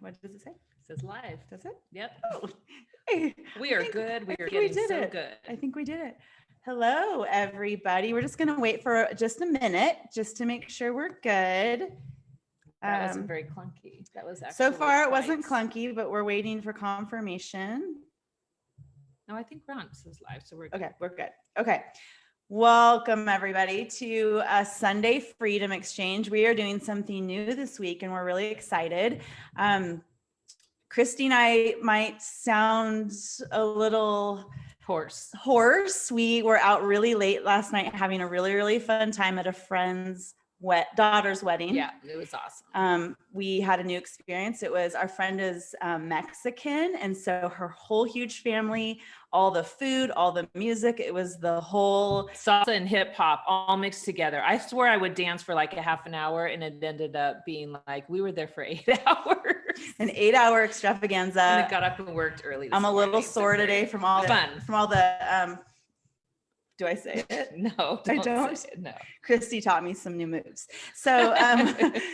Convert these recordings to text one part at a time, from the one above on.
What does it say? It says live. Does it? Yep. Oh, hey, We are good. We are getting so good. I think we did it. Hello, everybody. We're just going to wait for just a minute just to make sure we're good. That wasn't very clunky. That was actually so far it wasn't clunky, but we're waiting for confirmation. No, I think we're on. It says live, so we're good. Okay, we're good. Okay. Welcome everybody to a Sunday Freedom Exchange. We are doing something new this week and we're really excited. Christy and I might sound a little hoarse. We were out really late last night having a really, really fun time at a friend's daughter's wedding. Yeah, it was awesome. We had a new experience. It was, our friend is Mexican, and so her whole huge family, all the food, all the music, it was the whole salsa and hip hop all mixed together. I swear I would dance for like a half an hour, and it ended up being like we were there for 8 hours. An 8-hour extravaganza. And I got up and worked early. I'm a little sore today from all the do I say it? No, I don't. Say it, no. Christy taught me some new moves. So,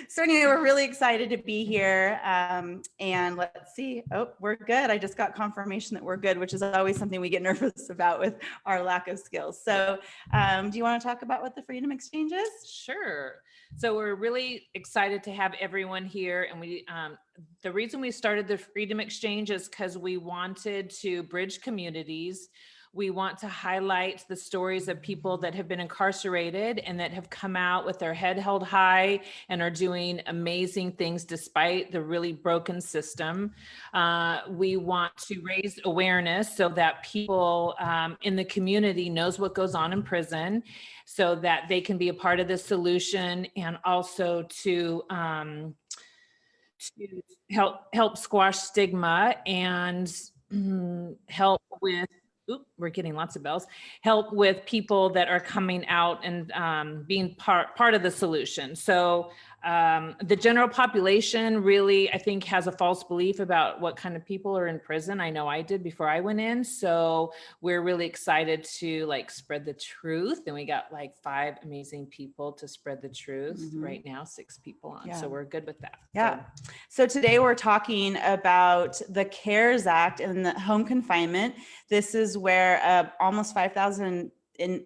so anyway, we're really excited to be here. And let's see. Oh, we're good. I just got confirmation that we're good, which is always something we get nervous about with our lack of skills. So, do you want to talk about what the Freedom Exchange is? Sure. So we're really excited to have everyone here. And we, the reason we started the Freedom Exchange is because we wanted to bridge communities. We want to highlight the stories of people that have been incarcerated and that have come out with their head held high and are doing amazing things despite the really broken system. We want to raise awareness so that people in the community knows what goes on in prison so that they can be a part of the solution, and also to help squash stigma and help with we're getting lots of bells, help with people that are coming out and being part of the solution. So the general population really, I think, has a false belief about what kind of people are in prison. I know I did before I went in. So we're really excited to like spread the truth. And we got like 5 amazing people to spread the truth right now, 6 people on. Yeah. So we're good with that. Yeah. So today we're talking about the CARES Act and the home confinement. This is where almost 5,000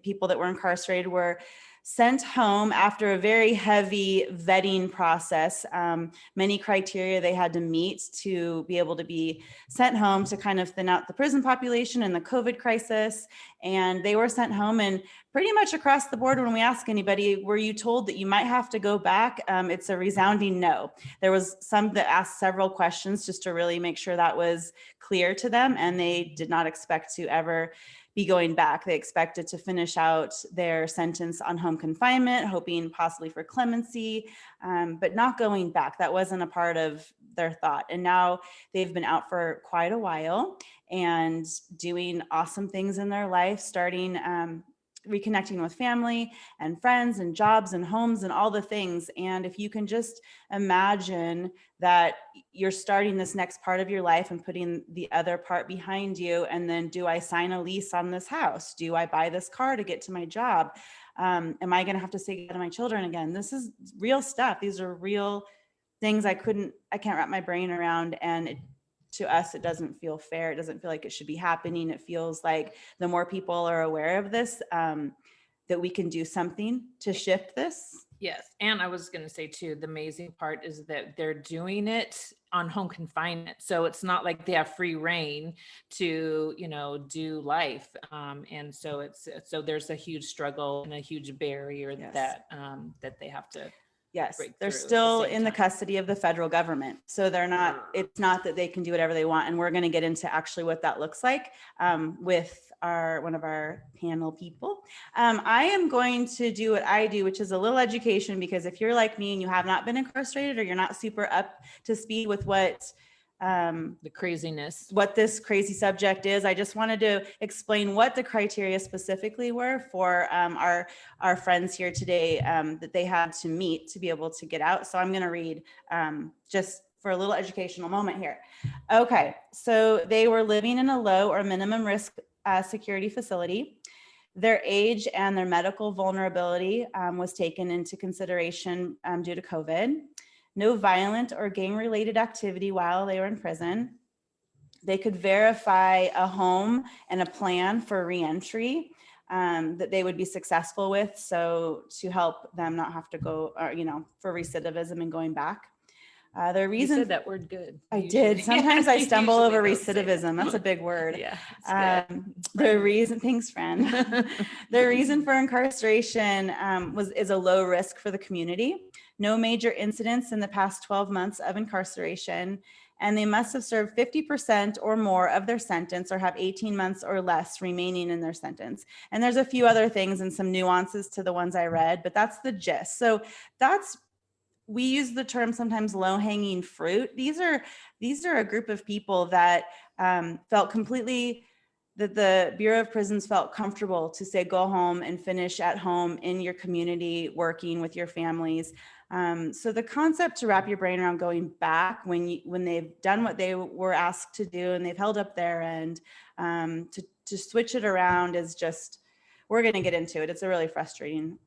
people that were incarcerated were sent home after a very heavy vetting process. Many criteria they had to meet to be able to be sent home to kind of thin out the prison population and the COVID crisis. And they were sent home, and pretty much across the board, when we ask anybody, were you told that you might have to go back? It's a resounding no. There was some that asked several questions just to really make sure that was clear to them, and they did not expect to ever be going back. They expected to finish out their sentence on home confinement, hoping possibly for clemency, but not going back. That wasn't a part of their thought. And now they've been out for quite a while and doing awesome things in their life, starting reconnecting with family and friends and jobs and homes and all the things. And if you can just imagine that you're starting this next part of your life and putting the other part behind you, and then do I sign a lease on this house? Do I buy this car to get to my job? Am I going to have to say goodbye to my children again? This is real stuff. These are real things I can't wrap my brain around. And to us, it doesn't feel fair. It doesn't feel like it should be happening. It feels like the more people are aware of this, that we can do something to shift this. Yes. And I was going to say too, the amazing part is that they're doing it on home confinement. So it's not like they have free reign to, do life. And so so there's a huge struggle and a huge barrier that they have to. Yes, they're still in the custody of the federal government. So it's not that they can do whatever they want. And we're going to get into actually what that looks like with one of our panel people. I am going to do what I do, which is a little education, because if you're like me and you have not been incarcerated, or you're not super up to speed with what the craziness, what this crazy subject is, I just wanted to explain what the criteria specifically were for our friends here today that they had to meet to be able to get out. So I'm going to read just for a little educational moment here. Okay, so they were living in a low or minimum risk security facility. Their age and their medical vulnerability was taken into consideration due to COVID. no violent or gang-related activity while they were in prison. They could verify a home and a plan for reentry that they would be successful with, so to help them not have to go, for recidivism and going back. The reason you said that word good. I did. Sometimes I stumble over recidivism. That's a big word. Yeah. The reason, thanks, friend. The reason for incarceration is a low risk for the community. No major incidents in the past 12 months of incarceration, and they must have served 50% or more of their sentence or have 18 months or less remaining in their sentence. And there's a few other things and some nuances to the ones I read, but that's the gist. So we use the term sometimes low-hanging fruit. These are a group of people that felt completely, that the Bureau of Prisons felt comfortable to say, go home and finish at home in your community, working with your families. So the concept to wrap your brain around going back when they've done what they were asked to do and they've held up their end, to switch it around is just, we're going to get into it. It's a really frustrating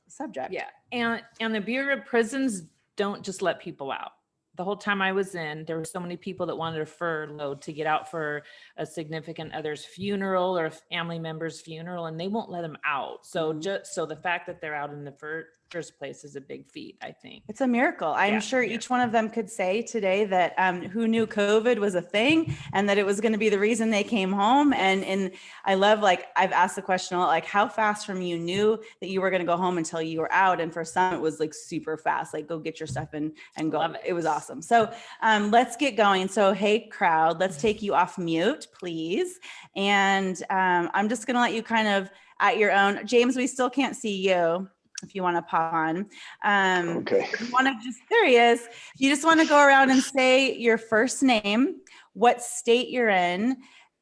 subject. Yeah, and the Bureau of Prisons don't just let people out. The whole time I was in, there were so many people that wanted a furlough to get out for a significant other's funeral or a family member's funeral, and they won't let them out. So so the fact that they're out in the first place is a big feat, I think. It's a miracle. I'm sure each one of them could say today that who knew COVID was a thing and that it was going to be the reason they came home. And I love, like, I've asked the question a lot, like, how fast from you knew that you were going to go home until you were out? And for some, it was like super fast, like go get your stuff and go. It was awesome. So let's get going. So, hey crowd, let's take you off mute, please. And I'm just going to let you kind of at your own. James, we still can't see you. If you want to pop on. Okay. If you want to there he is. You just want to go around and say your first name, what state you're in,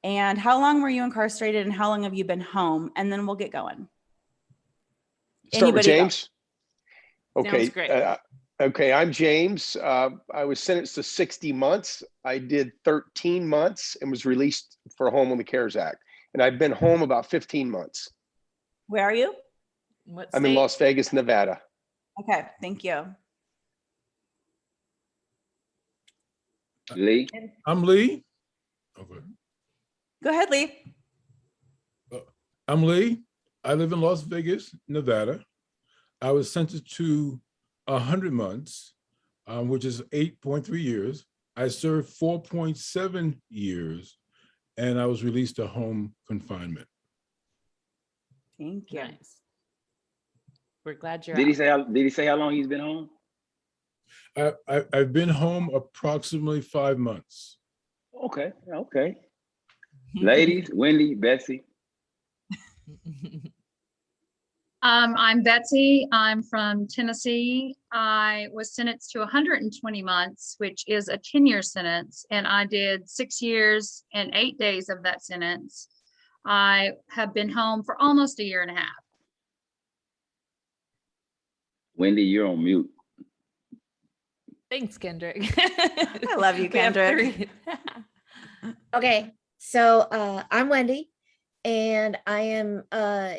and how long were you incarcerated and how long have you been home? And then we'll get going. Start with James. Okay. Sounds great. Okay, I'm James. I was sentenced to 60 months. I did 13 months and was released for home on the CARES Act. And I've been home about 15 months. Where are you? I'm in Las Vegas, Nevada. Okay, thank you. Lee. I'm Lee. Okay. Go ahead, Lee. I'm Lee. I live in Las Vegas, Nevada. I was sentenced to 100 months, which is 8.3 years. I served 4.7 years, and I was released to home confinement. Thank you. Nice. We're glad you're Did he say how long he's been home? I've been home approximately 5 months. Okay. Ladies, Wendy, Betsy. I'm Betsy. I'm from Tennessee. I was sentenced to 120 months, which is a 10-year sentence, and I did 6 years and 8 days of that sentence. I have been home for almost a year and a half. Wendy, you're on mute. Thanks, Kendrick. I love you, Kendrick. Okay, so I'm Wendy, and I am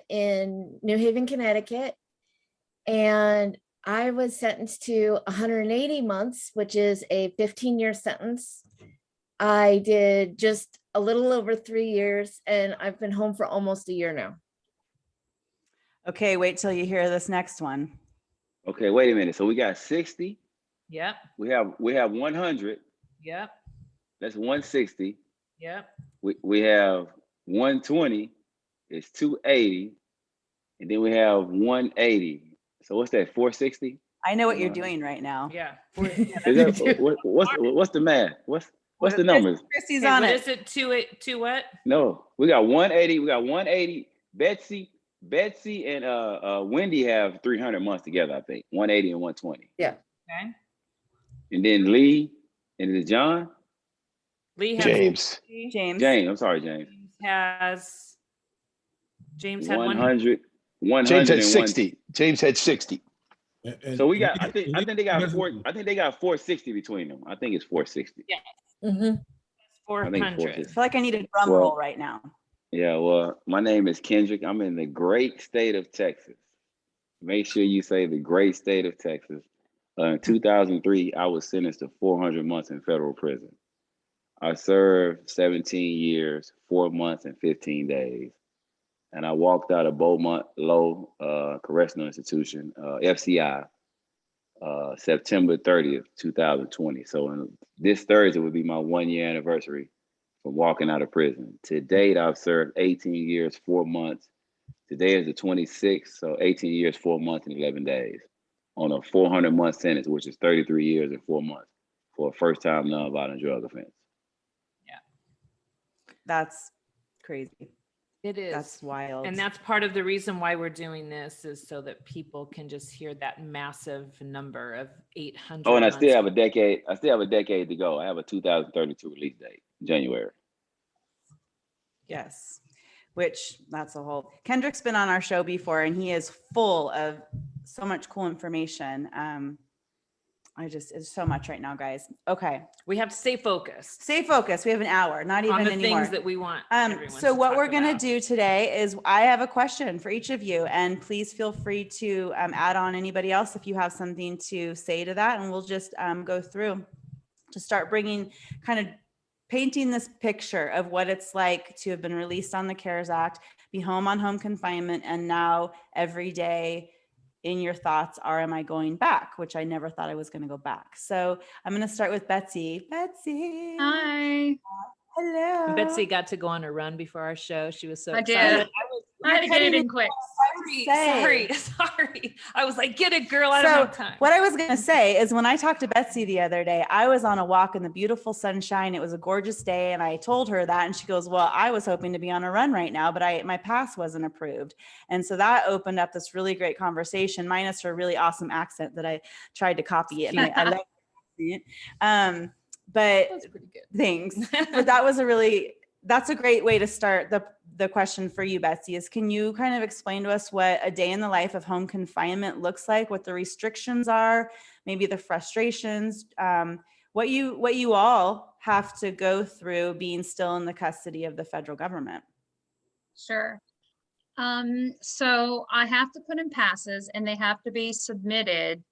in New Haven, Connecticut, and I was sentenced to 180 months, which is a 15-year sentence. I did just a little over 3 years, and I've been home for almost a year now. Okay, wait till you hear this next one. Okay, wait a minute. So we got 60. Yep. We have 100. Yep. That's 160. Yep. We have 120. It's 280. And then we have 180. So what's that? 460? I know what you're doing right now. Yeah. Is that, what's the math? What's the numbers? Chrissy's Okay, on what it. is it? Two what? No, we got 180. We got 180. Betsy and Wendy have 300 months together, I think. 180 and 120. Yeah. Okay. And then Lee and is it John? Lee has James. James. I'm sorry, James. James had 100. James had 60. James had 60. And So we got. I think they got has- 4. I think they got 460 between them. I think it's 460. Yeah. Mm-hmm. I think 400. 460. I feel like I need a drum roll right now. Yeah. Well, my name is Kendrick. I'm in the great state of Texas. Make sure you say the great state of Texas. In 2003, I was sentenced to 400 months in federal prison. I served 17 years, 4 months, and 15 days. And I walked out of Beaumont Low Correctional Institution, FCI, September 30th, 2020. So this Thursday would be my 1-year anniversary from walking out of prison. To date, I've served 18 years, 4 months. Today is the 26th, so 18 years, 4 months, and 11 days on a 400-month sentence, which is 33 years and 4 months for a first-time nonviolent drug offense. That's crazy. It is. That's wild. And that's part of the reason why we're doing this, is so that people can just hear that massive number of 800. Oh, and I months. still have a decade. I still have a decade to go. I have a 2032 release date, January. Yes, which that's a whole. Kendrick's been on our show before, and he is full of so much cool information. It's so much right now, guys. Okay, We have to stay focused stay focused. We have an hour, not even on the anymore. things that we want. So what we're going to do today is I have a question for each of you, and please feel free to add on anybody else if you have something to say to that, and we'll just go through to start bringing kind of painting this picture of what it's like to have been released on the CARES Act, be home on home confinement, and now every day in your thoughts are, am I going back? Which I never thought I was going to go back. So I'm going to start with Betsy. Betsy. Hi. Hello. Betsy got to go on a run before our show. She was so I excited. did. I had to get it in quick. Sorry. I was like, get it, girl. I don't have time. What I was going to say is when I talked to Betsy the other day, I was on a walk in the beautiful sunshine. It was a gorgeous day. And I told her that, and she goes, well, I was hoping to be on a run right now, but my pass wasn't approved. And so that opened up this really great conversation, minus her really awesome accent that I tried to copy it. And I like the accent. But That's pretty good. thanks. But that's a great way to start the question for you, Betsy, is can you kind of explain to us what a day in the life of home confinement looks like, what the restrictions are, maybe the frustrations, what you all have to go through being still in the custody of the federal government? Sure. So I have to put in passes, and they have to be submitted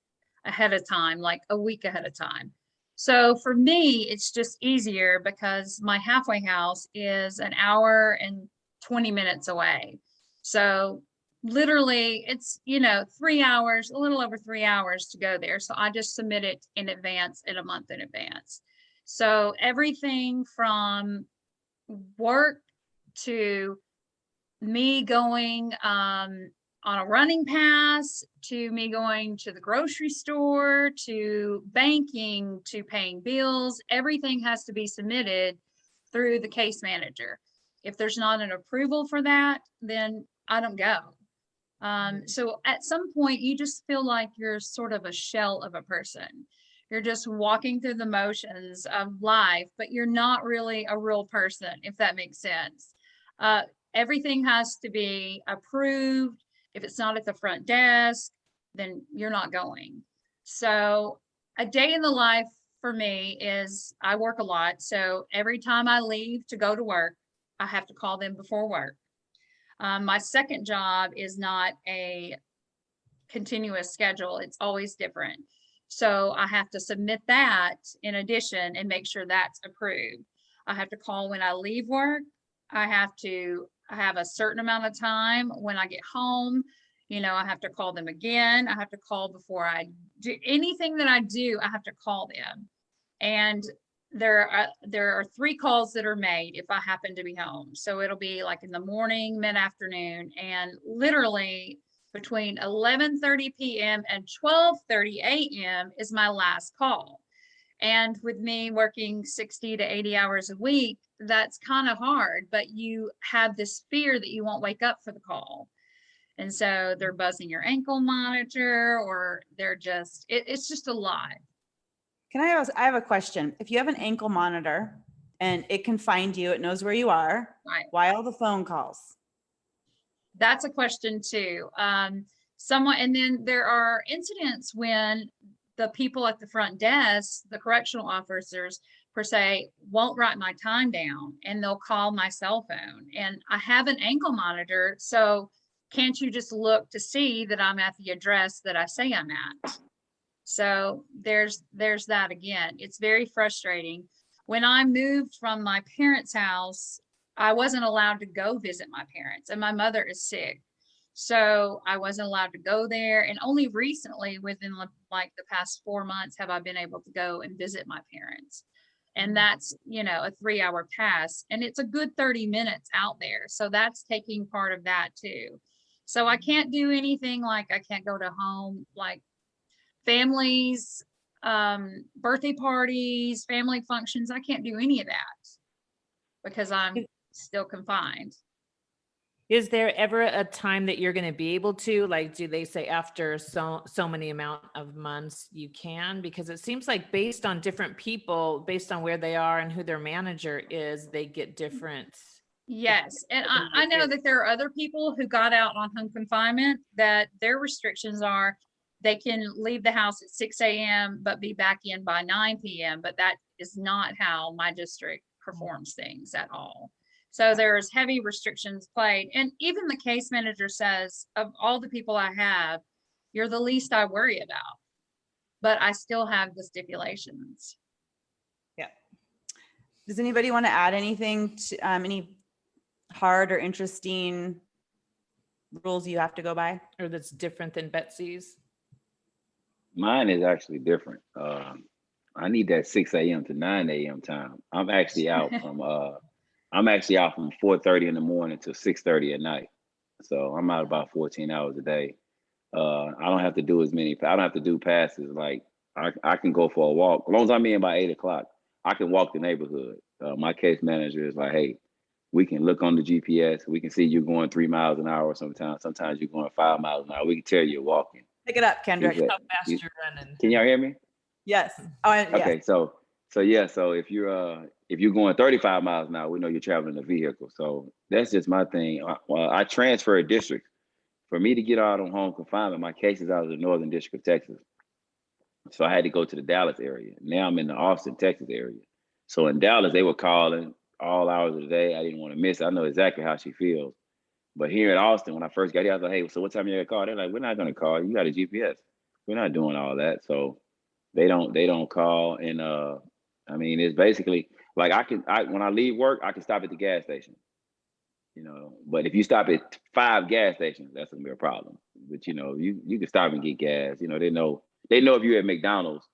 ahead of time, like a week ahead of time. So for me, it's just easier because my halfway house is an hour and 20 minutes away. So literally it's, 3 hours, a little over 3 hours to go there. So I just submit it in advance, in a month in advance. So everything from work to me going on a running pass, to me going to the grocery store, to banking, to paying bills, everything has to be submitted through the case manager. If there's not an approval for that, then I don't go. So at some point you just feel like you're sort of a shell of a person. You're just walking through the motions of life, but you're not really a real person, if that makes sense. Everything has to be approved. If it's not at the front desk, then you're not going. So a day in the life for me is I work a lot. So every time I leave to go to work, I have to call them before work. My second job is not a continuous schedule. It's always different. So I have to submit that in addition and make sure that's approved. I have to call when I leave work. I have a certain amount of time when I get home. I have to call them again. I have to call before I do anything that I do. I have to call them. And there are 3 calls that are made if I happen to be home. So it'll be like in the morning, mid-afternoon, and literally between 11:30 p.m. and 12:30 a.m. is my last call. And with me working 60 to 80 hours a week, that's kind of hard, but you have this fear that you won't wake up for the call. And so they're buzzing your ankle monitor, or it's just a lot. I have a question. If you have an ankle monitor and it can find you, it knows where you are, Right. Why all the phone calls? That's a question too. And then there are incidents when the people at the front desk, the correctional officers per se, won't write my time down, and they'll call my cell phone. And I have an ankle monitor, so can't you just look to see that I'm at the address that I say I'm at? So there's that again. It's very frustrating. When I moved from my parents' house, I wasn't allowed to go visit my parents, and my mother is sick. So I wasn't allowed to go there. And only recently, within like the past 4 months, have I been able to go and visit my parents. And that's, a 3-hour pass, and it's a good 30 minutes out there. So that's taking part of that too. So I can't do anything, like I can't go to home, like families, birthday parties, family functions. I can't do any of that because I'm still confined. Is there ever a time that you're going to be able to, like, do they say after so many amount of months you can? Because it seems like based on different people, based on where they are and who their manager is, they get different. Yes, and I know that there are other people who got out on home confinement that their restrictions are they can leave the house at 6 a.m. but be back in by 9 p.m. But that is not how my district performs things at all. So there's heavy restrictions played. And even the case manager says, of all the people I have, you're the least I worry about. But I still have the stipulations. Yeah. Does anybody want to add anything to any hard or interesting rules you have to go by? Or that's different than Betsy's? Mine is actually different. I need that 6 a.m. to 9 a.m. time. I'm actually out from 4:30 in the morning to 6:30 at night. So I'm out about 14 hours a day. I don't have to do I don't have to do passes. Like I can go for a walk. As long as I'm in by 8 o'clock, I can walk the neighborhood. My case manager is like, hey, we can look on the GPS. We can see you going 3 miles an hour sometimes. Sometimes you're going 5 miles an hour. We can tell you're walking. Pick it up, Kendrick. How fast you're running. Can y'all hear me? Yes. Oh, yes. Okay, so if you're going 35 miles an hour, we know you're traveling a vehicle. So that's just my thing. I transferred districts. For me to get out on home confinement, my case is out of the Northern District of Texas. So I had to go to the Dallas area. Now I'm in the Austin, Texas area. So in Dallas, they were calling all hours of the day. I didn't want to miss it. I know exactly how she feels. But here in Austin, when I first got here, I was like, hey, so what time you gonna call? They're like, we're not gonna call. You got a GPS. We're not doing all that. So they don't call. And I mean, it's basically like when I leave work, I can stop at the gas station. But if you stop at 5 gas stations, that's gonna be a problem. But you can stop and get gas. They know if you're at McDonald's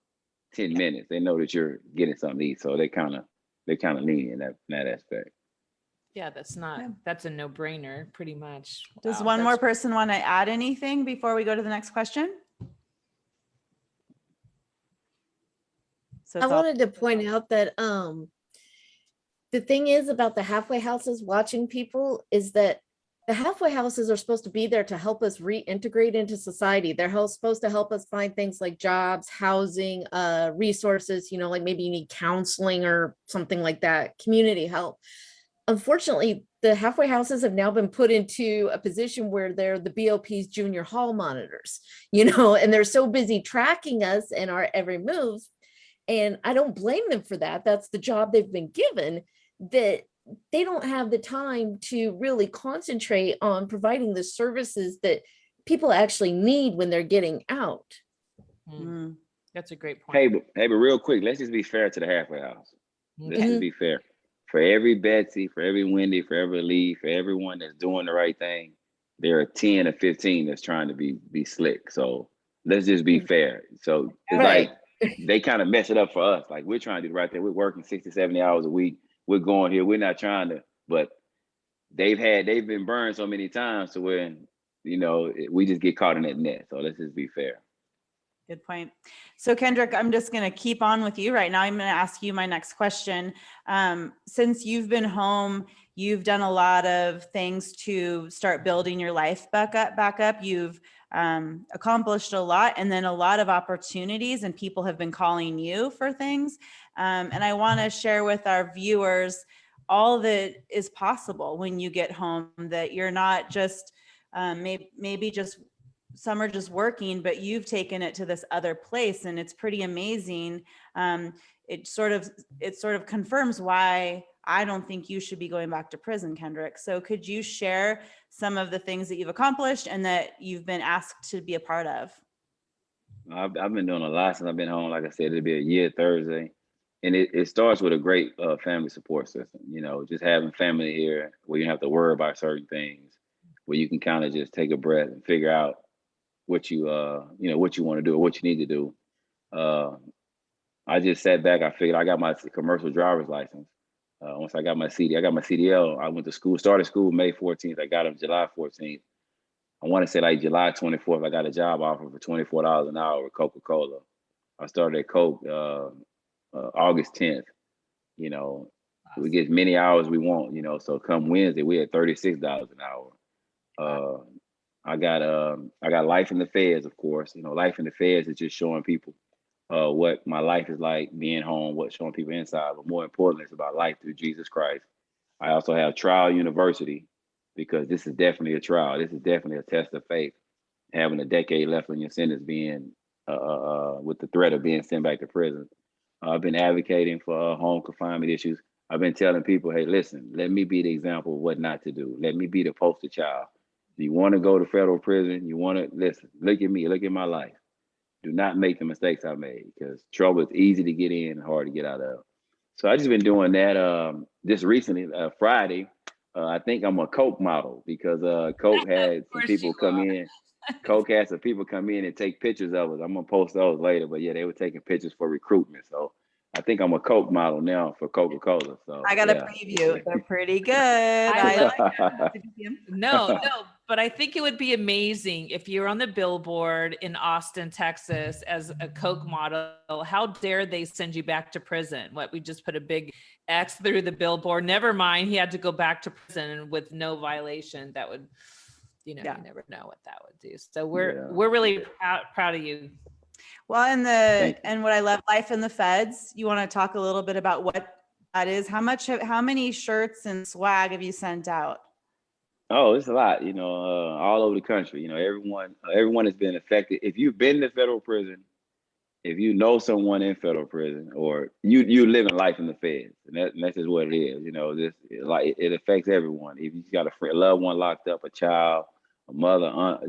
10 minutes, they know that you're getting something to eat. So they're kind of lenient in that aspect. Yeah, that's a no-brainer, pretty much. Does Wow, one more person want to add anything before we go to the next question? So I wanted to point out that the thing is about the halfway houses watching people is that the halfway houses are supposed to be there to help us reintegrate into society. They're supposed to help us find things like jobs, housing, resources, like maybe you need counseling or something like that, community help. Unfortunately, the halfway houses have now been put into a position where they're the BOP's junior hall monitors, and they're so busy tracking us and our every move. And I don't blame them for that. That's the job they've been given, that they don't have the time to really concentrate on providing the services that people actually need when they're getting out. That's a great point. Hey, but real quick, let's just be fair to the halfway house. Let's just be fair. For every Betsy, for every Wendy, for every Lee, for everyone that's doing the right thing, there are 10 or 15 that's trying to be slick. So let's just be fair. So it's like they kind of mess it up for us. Like we're trying to do the right thing. We're working 60, 70 hours a week. We're going here. We're not trying to, but they've been burned so many times to where, we just get caught in that net. So let's just be fair. Good point. So Kendrick, I'm just going to keep on with you right now. I'm going to ask you my next question. Since you've been home, you've done a lot of things to start building your life back up. You've accomplished a lot, and then a lot of opportunities, and people have been calling you for things. And I want to share with our viewers all that is possible when you get home, that you're not just maybe just some are just working, but you've taken it to this other place, and it's pretty amazing. It sort of confirms why I don't think you should be going back to prison, Kendrick. So could you share some of the things that you've accomplished and that you've been asked to be a part of? I've been doing a lot since I've been home. Like I said, it'll be a year Thursday. And it starts with a great family support system. You know, just having family here where you don't have to worry about certain things, where you can kind of just take a breath and figure out what you what you want to do or what you need to do. I just sat back. I figured I got my commercial driver's license. Once I got my CDL. I went to school, started school May 14th. I got them July 14th. I want to say like July 24th, I got a job offer for $24 an hour with Coca-Cola. I started at Coke August 10th. You know, we get as many hours we want, you know, so come Wednesday, we at $36 an hour. I got Life in the Feds, of course. You know, Life in the Feds is just showing people what my life is like being home, what showing people inside, but more importantly, it's about life through Jesus Christ. I also have Trial University, because this is definitely a trial. This is definitely a test of faith. Having a decade left on your sentence, being with the threat of being sent back to prison. I've been advocating for home confinement issues. I've been telling people, hey, listen, let me be the example of what not to do. Let me be the poster child. If you want to go to federal prison, you want to listen, look at me, look at my life. Do not make the mistakes I made, because trouble is easy to get in and hard to get out of. So I just been doing that just recently, Friday. I think I'm a Coke model, because Coke had some people come in. Coke had some people come in and take pictures of us. I'm gonna post those later, but yeah, they were taking pictures for recruitment. So I think I'm a Coke model now for Coca-Cola. So I got a preview. They're pretty good. I love Did you see 'em? No, but I think it would be amazing if you're on the billboard in Austin, Texas as a Coke model. How dare they send you back to prison? What, we just put a big X through the billboard. Never mind, he had to go back to prison with no violation. That would, you never know what that would do. So we're really proud of you. Well, and what I love, Life in the Feds. You want to talk a little bit about what that is? How many shirts and swag have you sent out? Oh, it's a lot, all over the country. Everyone has been affected. If you've been to federal prison, if you know someone in federal prison, or you living life in the feds, and that's just what it is. It affects everyone. If you got a loved one locked up, a child, a mother, aunt,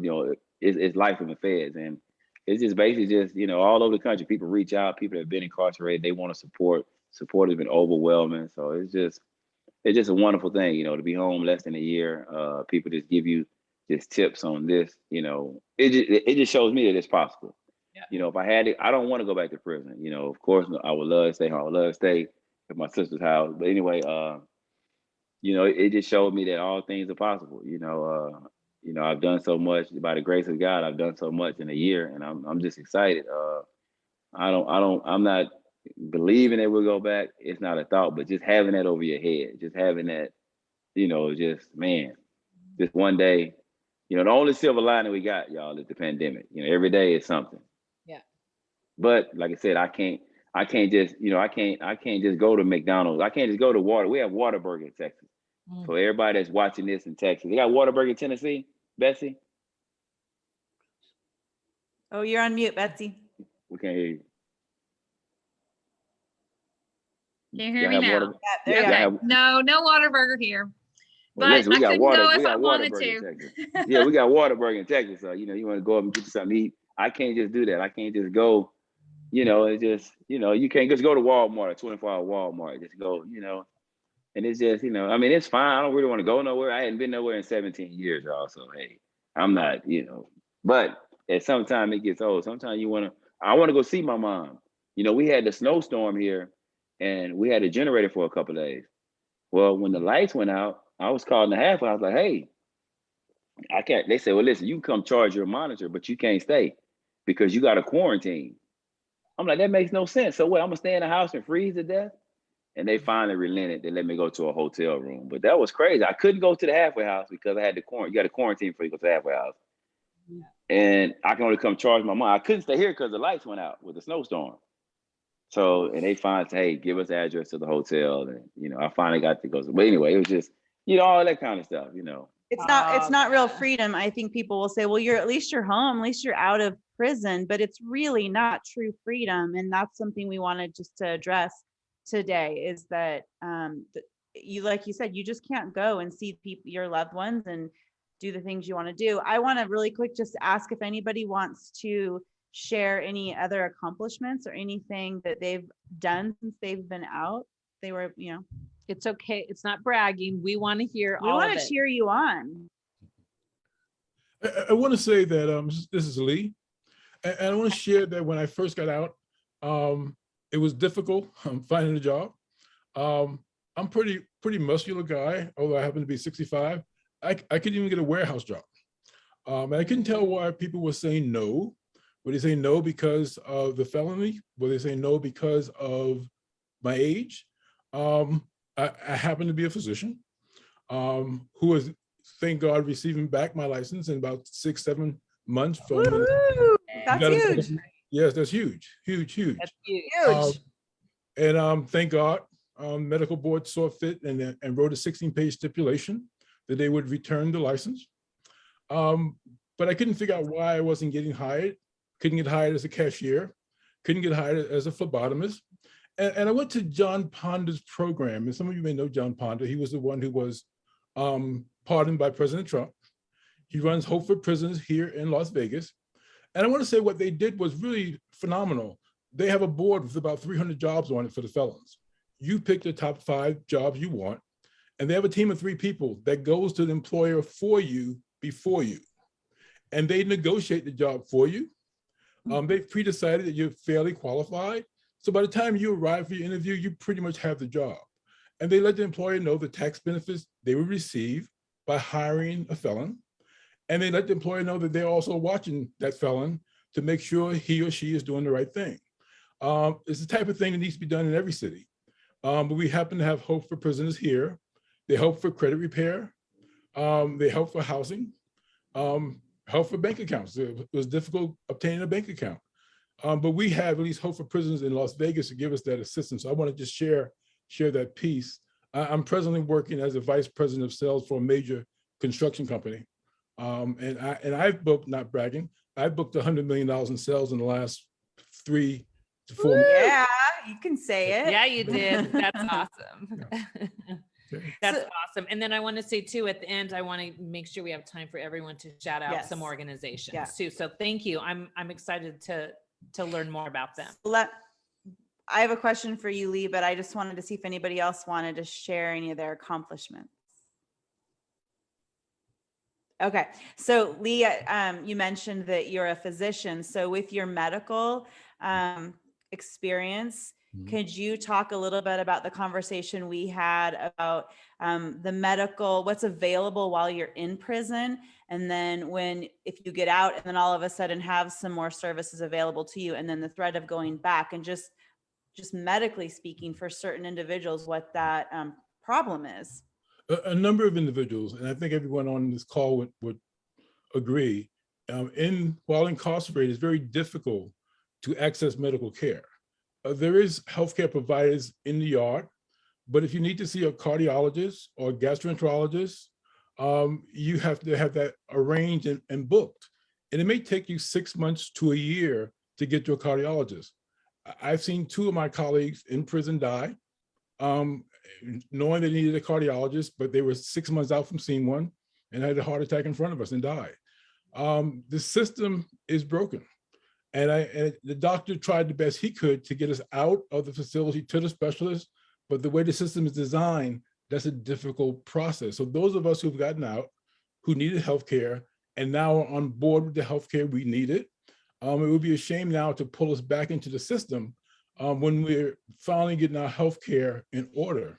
it's life in the feds, and it's just basically just all over the country. People reach out. People that have been incarcerated, they want to support. Support has been overwhelming. So it's just a wonderful thing, to be home less than a year. People just give you just tips on this. It just shows me that it's possible. Yeah. If I had it, I don't want to go back to prison. Of course, I would love to stay home. I would love to stay at my sister's house. But anyway, it just showed me that all things are possible. I've done so much by the grace of God. I've done so much in a year, and I'm just excited. I'm not believing that we'll go back. It's not a thought, but just having that over your head, just having that, just one day, the only silver lining we got, y'all, is the pandemic. Every day is something. Yeah. But like I said, I can't just go to McDonald's. I can't just go to Water. We have Whataburger in Texas. For everybody that's watching this in Texas, they got Whataburger in Tennessee. Betsy? Oh, you're on mute, Betsy. We can't hear you. Can you hear me now? Yeah, Okay. No Whataburger here. Well, But listen, we I got could water. go We if got I wanted Whataburger in to. Texas. Yeah, we got Whataburger in Texas. So you want to go up and get you something to eat. I can't just do that. I can't just go. It's just you can't just go to Walmart, a 24-hour Walmart. Just go. And it's just it's fine. I don't really want to go nowhere. I hadn't been nowhere in 17 years, y'all. So hey, I'm not. But at some time it gets old. Sometimes I want to go see my mom. We had the snowstorm here, and we had a generator for a couple of days. Well, when the lights went out, I was calling the half. I was like, hey, I can't. They said, well, listen, you can come charge your monitor, but you can't stay because you got a quarantine. I'm like, that makes no sense. So what? I'm gonna stay in the house and freeze to death? And they finally relented. They let me go to a hotel room. But that was crazy. I couldn't go to the halfway house because I had to quarantine. You got to quarantine before you go to the halfway house. Yeah. And I can only come charge my mom. I couldn't stay here because the lights went out with the snowstorm. So, and they finally said, hey, give us the address to the hotel. And, I finally got to go. But anyway, it was just, all that kind of stuff, It's not real freedom. I think people will say, well, at least you're home, at least you're out of prison, but it's really not true freedom. And that's something we wanted just to address today, is that like you said, you just can't go and see your loved ones and do the things you want to do. I want to really quick just ask if anybody wants to share any other accomplishments or anything that they've done since they've been out. They were, It's okay. It's not bragging. We want to hear we all want of to it. cheer you on. I want to say that this is Lee, and I want to share that when I first got out, it was difficult finding a job. I'm pretty muscular guy, although I happen to be 65. I couldn't even get a warehouse job. And I couldn't tell why people were saying no. Were they saying no because of the felony? Were they saying no because of my age? I happen to be a physician who is, thank God, receiving back my license in about 6-7 months from. Woo! That's huge. Yes, that's huge. That's huge. Huge. And thank God, medical board saw fit and wrote a 16-page stipulation that they would return the license. But I couldn't figure out why I wasn't getting hired. Couldn't get hired as a cashier. Couldn't get hired as a phlebotomist. And I went to John Ponder's program. And some of you may know John Ponder. He was the one who was pardoned by President Trump. He runs Hope for Prisoners here in Las Vegas. And I want to say what they did was really phenomenal. They have a board with about 300 jobs on it for the felons. You pick the top 5 jobs you want, and they have a team of 3 people that goes to the employer for you before you. And they negotiate the job for you. They've pre-decided that you're fairly qualified. So by the time you arrive for your interview, you pretty much have the job. And they let the employer know the tax benefits they would receive by hiring a felon. And they let the employer know that they're also watching that felon to make sure he or she is doing the right thing. It's the type of thing that needs to be done in every city. But we happen to have Hope for Prisoners here. They help for credit repair. They help for housing, help for bank accounts. It was difficult obtaining a bank account. But we have at least Hope for Prisoners in Las Vegas to give us that assistance. So I want to just share that piece. I'm presently working as a vice president of sales for a major construction company. And I've booked, not bragging, I booked $100 million in sales in the last 3 to 4 months. Yeah, you can say it. Yeah, you did. That's awesome. Okay. That's So- awesome. And then I want to say too, at the end, I want to make sure we have time for everyone to shout out Yes. some organizations Yeah. too. So thank you. I'm excited to learn more about them. I have a question for you, Lee, but I just wanted to see if anybody else wanted to share any of their accomplishments. Okay, so Lee, you mentioned that you're a physician. So with your medical experience, could you talk a little bit about the conversation we had about the medical, what's available while you're in prison, and then if you get out and then all of a sudden have some more services available to you, and then the threat of going back, and just medically speaking for certain individuals, what that problem is? A number of individuals, and I think everyone on this call would agree, while incarcerated, it's very difficult to access medical care. There is healthcare providers in the yard, but if you need to see a cardiologist or a gastroenterologist, you have to have that arranged and booked. And it may take you 6 months to a year to get to a cardiologist. I've seen 2 of my colleagues in prison die, knowing they needed a cardiologist, but they were 6 months out from seeing one and had a heart attack in front of us and died. The system is broken. And the doctor tried the best he could to get us out of the facility to the specialist, but the way the system is designed, that's a difficult process. So those of us who've gotten out, who needed healthcare, and now are on board with the healthcare we needed, it would be a shame now to pull us back into the system when we're finally getting our healthcare in order.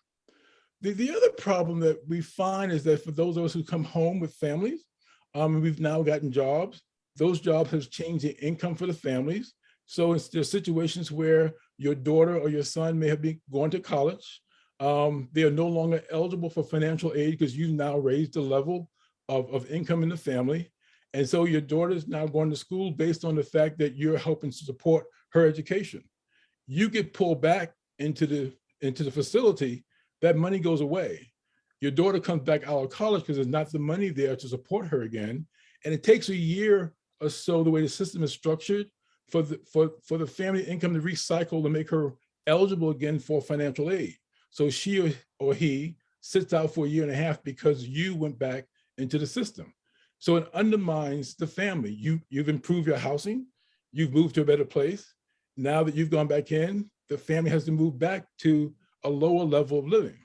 The other problem that we find is that for those of us who come home with families, we've now gotten jobs. Those jobs have changed the income for the families. So there's situations where your daughter or your son may have been going to college. They are no longer eligible for financial aid because you've now raised the level of income in the family. And so your daughter is now going to school based on the fact that you're helping to support her education. You get pulled back into the facility, that money goes away. Your daughter comes back out of college because there's not the money there to support her again. And it takes a year or so, the way the system is structured, for the family income to recycle to make her eligible again for financial aid. So she or he sits out for a year and a half because you went back into the system. So it undermines the family. You've improved your housing, you've moved to a better place. Now that you've gone back in, the family has to move back to a lower level of living.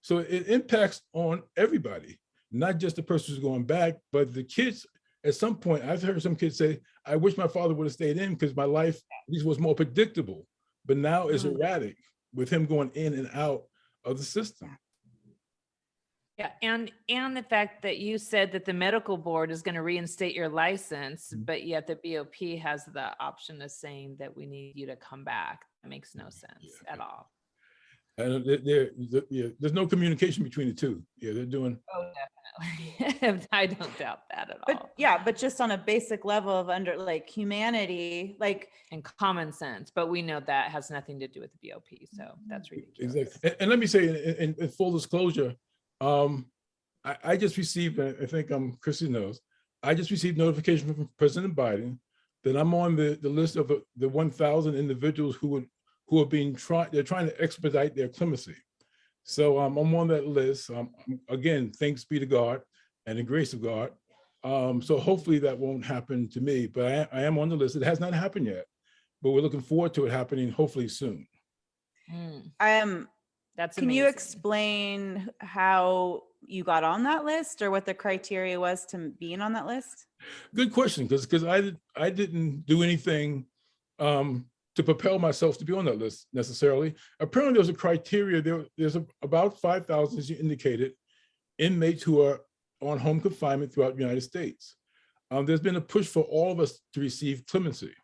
So it impacts on everybody, not just the person who's going back, but the kids. At some point, I've heard some kids say, I wish my father would have stayed in because my life at least was more predictable. But now it's erratic with him going in and out of the system. Yeah, and the fact that you said that the medical board is going to reinstate your license, but yet the BOP has the option of saying that we need you to come back. That makes no sense at all. And there's no communication between the two. Yeah, they're doing. Oh, definitely. I don't doubt that at all. But yeah, but just on a basic level of under like humanity, like And common sense, but we know that has nothing to do with the BOP, so that's ridiculous. Exactly. And let me say in full disclosure, I just received, I think Chrissy knows, I just received notification from President Biden that I'm on the list of the 1,000 individuals who are being they're trying to expedite their clemency. So I'm on that list. Again, thanks be to God and the grace of God. So hopefully that won't happen to me, but I am on the list. It has not happened yet, but we're looking forward to it happening hopefully soon. That's can you amazing. explain how you got on that list or what the criteria was to being on that list? Good question, because I didn't do anything to propel myself to be on that list necessarily. Apparently there's a criteria, there's about 5,000, as you indicated, inmates who are on home confinement throughout the United States. There's been a push for all of us to receive clemency.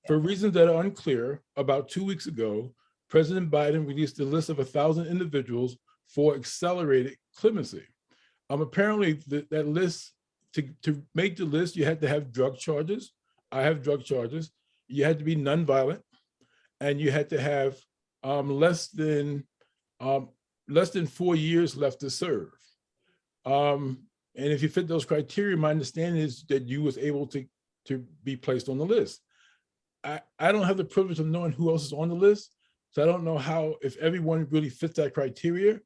For reasons that are unclear, about 2 weeks ago, President Biden released a list of 1,000 individuals for accelerated clemency. Apparently that list, to make the list, you had to have drug charges. I have drug charges. You had to be nonviolent, and you had to have less than 4 years left to serve. And if you fit those criteria, my understanding is that you was able to be placed on the list. I don't have the privilege of knowing who else is on the list, so I don't know if everyone really fits that criteria.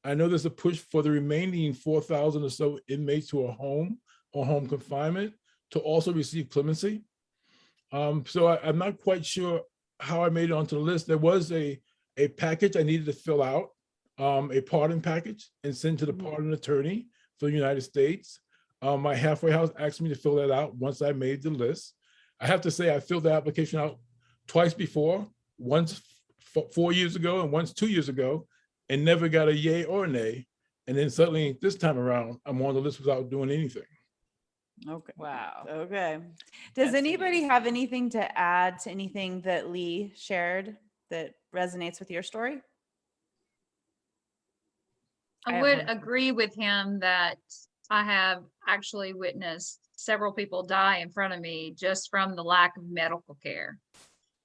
I know there's a push for the remaining 4,000 or so inmates who are home or home confinement to also receive clemency. So I'm not quite sure how I made it onto the list. There was a package I needed to fill out, a pardon package, and send to the pardon attorney for the United States. My halfway house asked me to fill that out once I made the list. I have to say I filled the application out twice before, once 4 years ago and once 2 years ago, and never got a yay or a nay. And then suddenly this time around, I'm on the list without doing anything. Okay. Wow. Okay. Does That's anybody amazing. have anything to add to anything that Lee shared that resonates with your story? I I have would one. agree with him that I have actually witnessed several people die in front of me just from the lack of medical care.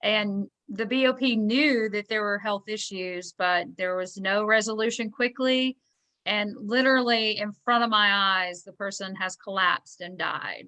And the BOP knew that there were health issues, but there was no resolution quickly. And literally in front of my eyes, the person has collapsed and died.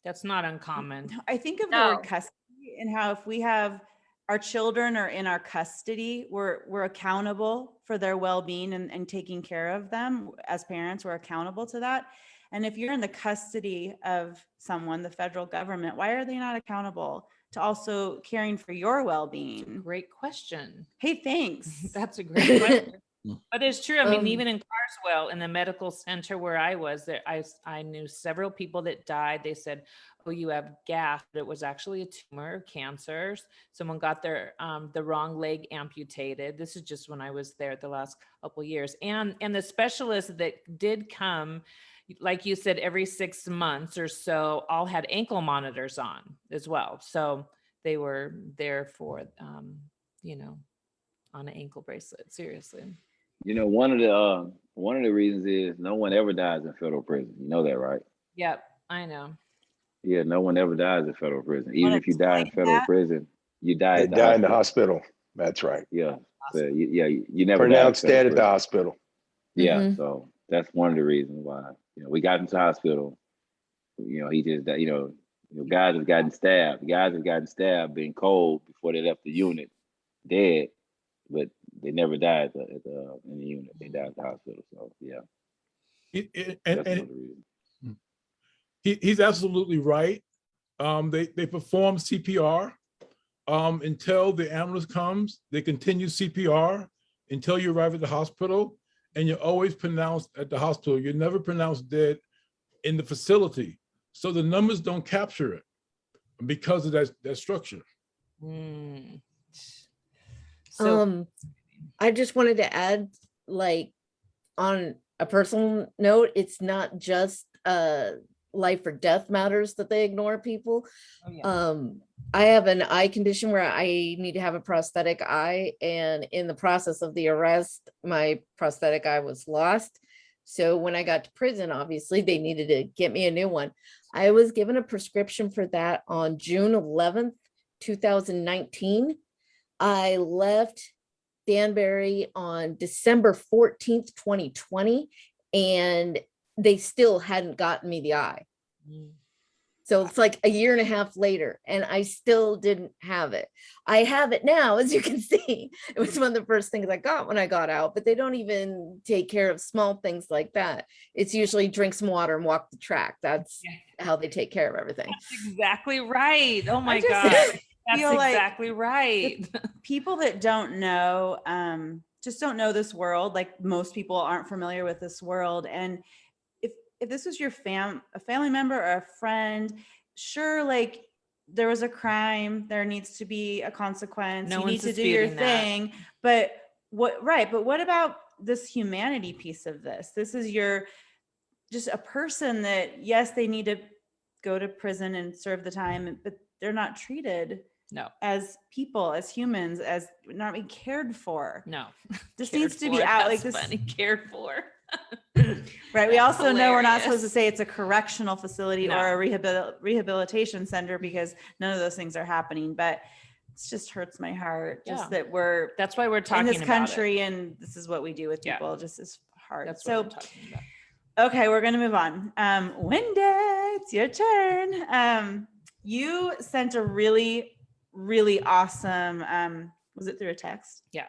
That's not uncommon. I think of the No. word custody and how if we have our children are in our custody, we're accountable for their well-being and taking care of them. As parents, we're accountable to that. And if you're in the custody of someone, the federal government, why are they not accountable to also caring for your well-being? Great question. Hey, thanks. That's a great question. But it's true. I mean, Um, even in Carswell, in the medical center where I was, there, I knew several people that died. They said, "Oh, you have gas," but it was actually a tumor, cancers. Someone got their the wrong leg amputated. This is just when I was there the last couple of years, and the specialists that did come, like you said, every 6 months or so, all had ankle monitors on as well. So they were there for, on an ankle bracelet. Seriously. You know, one of the reasons is no one ever dies in federal prison. You know that, right? Yep, I know. Yeah, no one ever dies in federal prison. Even Wanna if you die in explain federal that? prison, you die They at the die in the hospital. hospital. That's right. Yeah. So you never Pronounced die in dead at the federal prison. hospital. Yeah, Mhm. so that's one of the reasons why, we got into the hospital. He just, guys have gotten stabbed. Guys have gotten stabbed being cold before they left the unit, dead, but they never died in the unit. They died at the hospital. So yeah, that's And another reason. he's absolutely right. They perform CPR until the ambulance comes. They continue CPR until you arrive at the hospital, and you're always pronounced at the hospital. You're never pronounced dead in the facility. So the numbers don't capture it because of that structure. Mm. So I just wanted to add, like, on a personal note, it's not just life or death matters that they ignore people. oh, yeah. I have an eye condition where I need to have a prosthetic eye, and in the process of the arrest, my prosthetic eye was lost. So when I got to prison, obviously they needed to get me a new one. I was given a prescription for that on June 11th, 2019. I left Danbury on December 14th, 2020, and they still hadn't gotten me the eye. Mm. So it's like a year and a half later, and I still didn't have it. I have it now, as you can see. It was one of the first things I got when I got out, but they don't even take care of small things like that. It's usually drink some water and walk the track. That's how they take care of everything. That's exactly right. Oh my just God. That's feel like exactly right. People that don't know, just don't know this world. Like, most people aren't familiar with this world. And if this was your a family member or a friend, sure, like, there was a crime, there needs to be a consequence. No You need one's to do your disputing that. thing. But what about this humanity piece of this? This is just a person that, yes, they need to go to prison and serve the time, but they're not treated No, as people, as humans, as not being cared for. no. This Cared needs to be for. out like That's this. funny. Cared for. Right. We That's also know we're not supposed to hilarious. say it's a correctional facility No. or a rehabilitation center, because none of those things are happening. But it just hurts my heart just Yeah. that we're That's why we're in talking this about country and this is what we do with Yeah. people. Just is hard. That's what So, we're talking about. okay, we're going to move on. Wendy, it's your turn. You sent a really, really awesome, was it through a text? Yeah.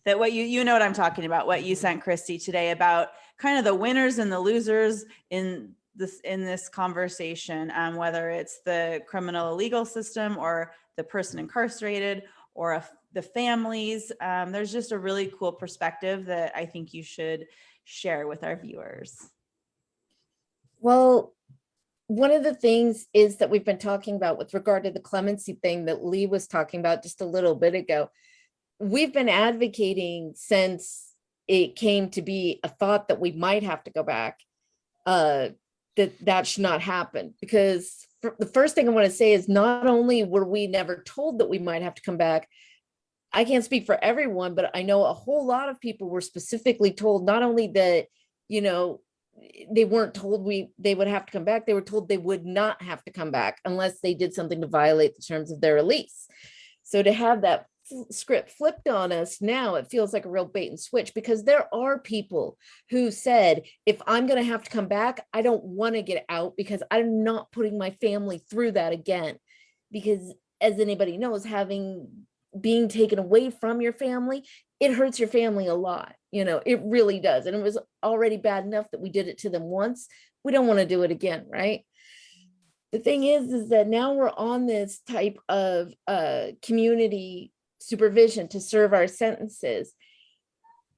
That what you know what I'm talking about, what you sent Christy today about kind of the winners and the losers in this conversation, whether it's the criminal legal system or the person incarcerated or the families. There's just a really cool perspective that I think you should share with our viewers. Well, one of the things is that we've been talking about with regard to the clemency thing that Lee was talking about just a little bit ago. We've been advocating since it came to be a thought that we might have to go back, that should not happen. Because the first thing I want to say is, not only were we never told that we might have to come back, I can't speak for everyone, but I know a whole lot of people were specifically told not only that, they weren't told they would have to come back, they were told they would not have to come back unless they did something to violate the terms of their release. So to have that script flipped on us now, it feels like a real bait and switch, because there are people who said, if I'm going to have to come back, I don't want to get out because I'm not putting my family through that again. Because as anybody knows, being taken away from your family, it hurts your family a lot. It really does. And it was already bad enough that we did it to them once. We don't want to do it again, right? The thing is that now we're on this type of community supervision to serve our sentences.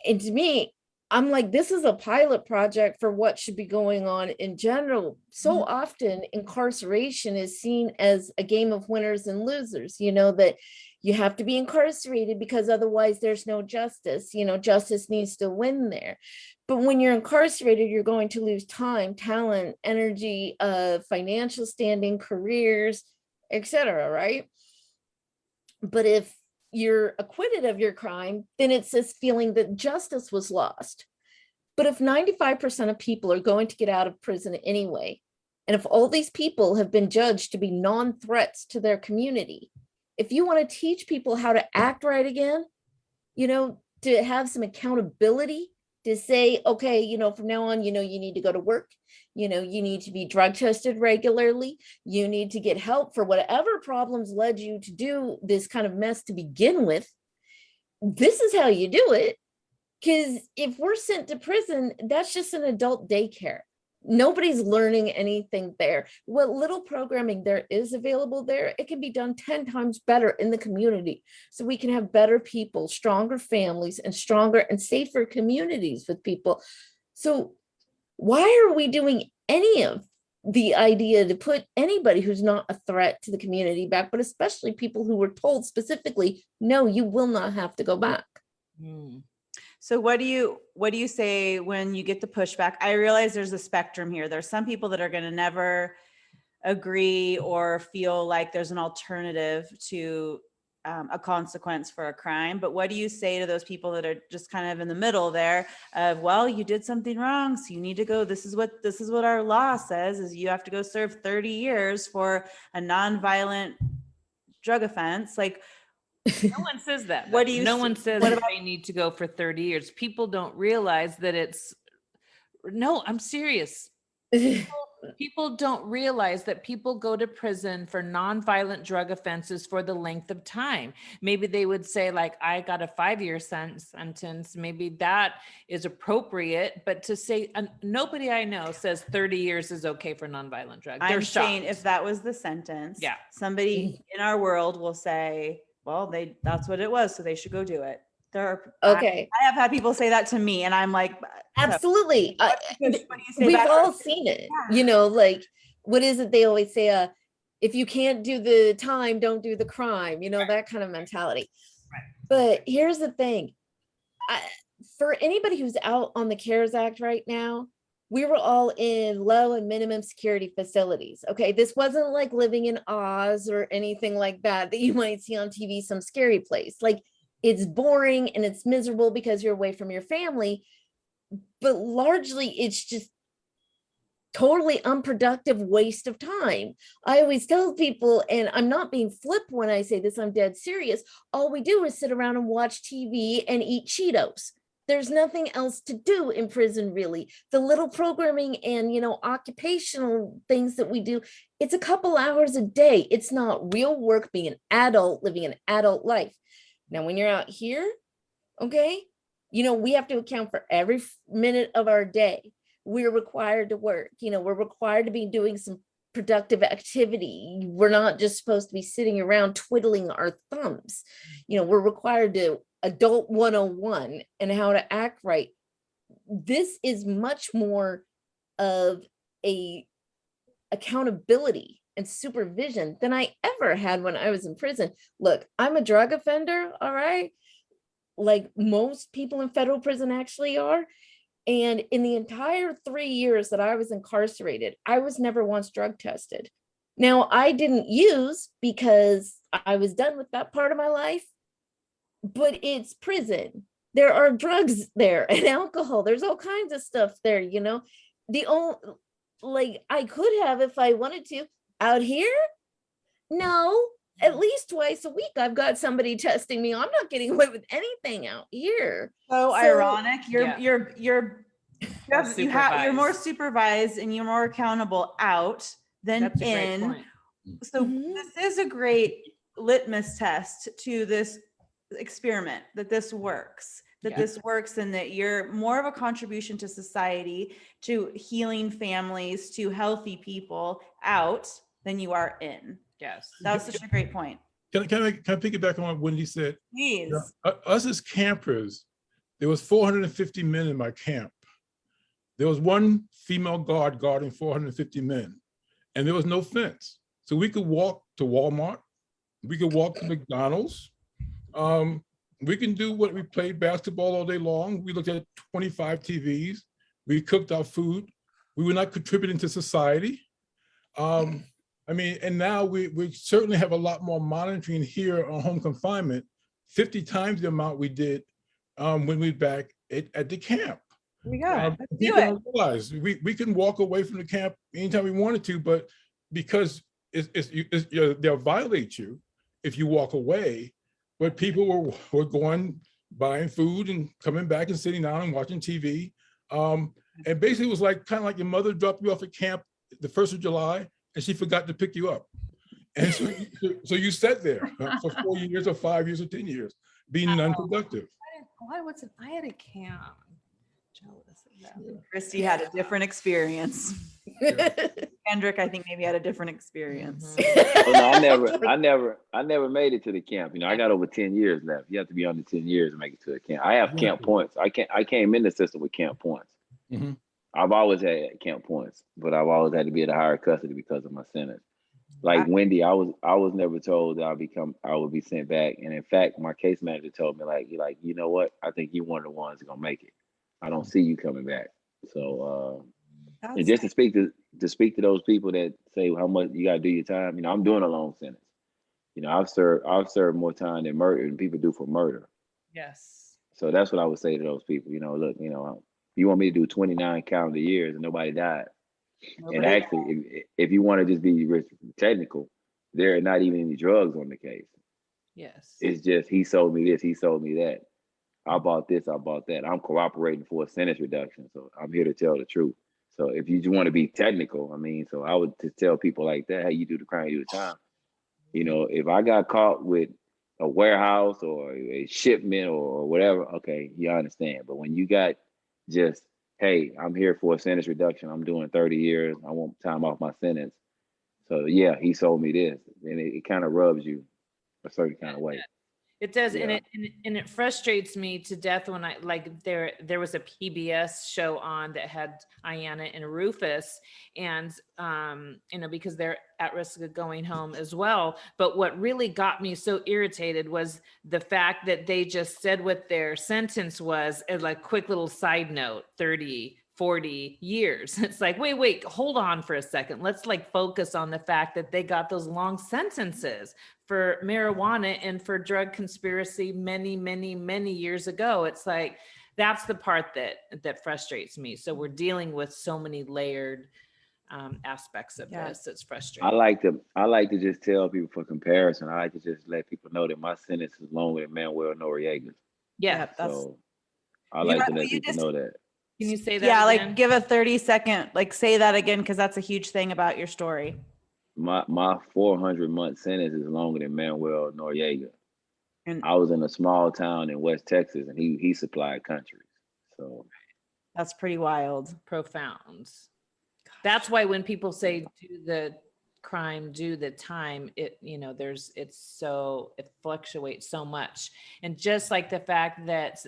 And to me, I'm like, this is a pilot project for what should be going on in general. So often incarceration is seen as a game of winners and losers, that you have to be incarcerated because otherwise there's no justice. Justice needs to win there. But when you're incarcerated, you're going to lose time, talent, energy, financial standing, careers, etc. Right? But if you're acquitted of your crime, then it's this feeling that justice was lost. But if 95% of people are going to get out of prison anyway, and if all these people have been judged to be non-threats to their community, if you want to teach people how to act right again, to have some accountability, to say, okay, from now on, you need to go to work, you need to be drug tested regularly, you need to get help for whatever problems led you to do this kind of mess to begin with. This is how you do it. Because if we're sent to prison, that's just an adult daycare. Nobody's learning anything there. What little programming there is available there, it can be done 10 times better in the community. So we can have better people, stronger families, and stronger and safer communities with people. So why are we doing any of the idea to put anybody who's not a threat to the community back, but especially people who were told specifically, no, you will not have to go back? So what do you say when you get the pushback? I realize there's a spectrum here. There's some people that are going to never agree or feel like there's an alternative to a consequence for a crime. But what do you say to those people that are just kind of in the middle there of, well, you did something wrong, so you need to go. This is what our law says, is you have to go serve 30 years for a nonviolent drug offense. Like, No one says that. What do you No s- one says what that about- they need to go for 30 years. People don't realize that no, I'm serious. People don't realize that people go to prison for nonviolent drug offenses for the length of time. Maybe they would say, like, I got a 5-year sentence. Maybe that is appropriate, but to say, nobody I know says 30 years is okay for nonviolent drug. They're I'm saying shocked. if that was the sentence, Yeah. somebody in our world will say, well, that's what it was, so they should go do it. Okay, I have had people say that to me, and I'm like, so, absolutely. what do you say We've back? all seen it, Yeah. you know, like, what is it they always say? If you can't do the time, don't do the crime, you know, that kind of mentality. Right. But here's the thing. For anybody who's out on the CARES Act right now, we were all in low and minimum security facilities. Okay, this wasn't like living in Oz or anything like that you might see on TV, some scary place. Like, it's boring and it's miserable because you're away from your family, but largely it's just totally unproductive waste of time. I always tell people, and I'm not being flip when I say this, I'm dead serious, all we do is sit around and watch TV and eat Cheetos. There's nothing else to do in prison, really. The little programming and, you know, occupational things that we do, it's a couple hours a day. It's not real work, being an adult, living an adult life. Now, when you're out here, okay, you know, we have to account for every minute of our day. We're required to work, you know, we're required to be doing some productive activity. We're not just supposed to be sitting around twiddling our thumbs. You know, we're required to adult 101 and how to act right. This is much more of a accountability and supervision than I ever had when I was in prison. Look, I'm a drug offender, all right? Like most people in federal prison actually are. And in the entire 3 years that I was incarcerated, I was never once drug tested. Now, I didn't use because I was done with that part of my life, but it's prison. There are drugs there and alcohol. There's all kinds of stuff there, you know. The only, like, I could have if I wanted to. Out here, no. At least twice a week, I've got somebody testing me. I'm not getting away with anything out here. So ironic. Yeah. You're more supervised and you're more accountable out than That's a great in. point. So Mhm. this is a great litmus test to this experiment, that this works, Yeah. this works, and that you're more of a contribution to society, to healing families, to healthy people out than you are in. Yes. That was such a great point. Can I piggyback on what Wendy said? Please. Us as campers, there was 450 men in my camp. There was one female guard guarding 450 men, and there was no fence. So we could walk to Walmart, we could walk to McDonald's. We can do what we played basketball all day long. We looked at 25 TVs. We cooked our food. We were not contributing to society. I mean, and now we certainly have a lot more monitoring here on home confinement, 50 times the amount we did when we were back at the camp. Here we go. Let's do People it. don't realize we can walk away from the camp anytime we wanted to, but because they'll violate you if you walk away. But people were going, buying food and coming back and sitting down and watching TV. And basically it was like kind of like your mother dropped you off at camp the 1st of July and she forgot to pick you up. And so you sat there for 4 years or 5 years or 10 years being unproductive. Why wasn't I at a camp? jealous of that. Christy had a different experience. Kendrick, I think maybe had a different experience. Oh, no, I never made it to the camp. You know, I got over 10 years left. You have to be under 10 years to make it to the camp. I have camp points. I came in the system with camp points. Mm-hmm. I've always had camp points, but I've always had to be at a higher custody because of my sentence. Like Wendy, I was never told that I would be sent back. And in fact, my case manager told me like, you know what? I think you're one of the ones that's gonna make it. I don't see you coming back. So and just to speak to those people that say how much you gotta do your time, you know, I'm doing a long sentence. You know, I've served more time than murder than people do for murder. Yes. So that's what I would say to those people. You know, look, you know, you want me to do 29 calendar years and nobody died. And actually, if you want to just be technical, there are not even any drugs on the case. Yes. It's just he sold me this, he sold me that. I bought this, I bought that. I'm cooperating for a sentence reduction, so I'm here to tell the truth. So if you just want to be technical, I mean, so I would just tell people like that, hey, you do the crime, you do the time. You know, if I got caught with a warehouse or a shipment or whatever, okay, you understand. But when you got just, hey, I'm here for a sentence reduction, I'm doing 30 years, I want time off my sentence. So yeah, he sold me this. And it kind of rubs you a certain kind of way. It does, Yeah. and it frustrates me to death when I there was a PBS show on that had Ayanna and Rufus, and you know, because they're at risk of going home as well. But what really got me so irritated was the fact that they just said what their sentence was as like quick little side note, 30, 40 years. It's like, wait, hold on for a second. Let's like focus on the fact that they got those long sentences for marijuana and for drug conspiracy many years ago. It's like, that's the part that frustrates me. So we're dealing with so many layered aspects of this. It's frustrating. I like to just tell people for comparison, I like to just let people know that my sentence is longer than Manuel Noriega's. Yeah. So I like to let people know that. Can you say that Yeah, again? like give a 30-second, like say that again, because that's a huge thing about your story. My 400-month sentence is longer than Manuel Noriega. And I was in a small town in West Texas, and he supplied countries. So that's pretty wild. Profound. That's why when people say do the crime, do the time, it, you know, it fluctuates so much. And just like the fact that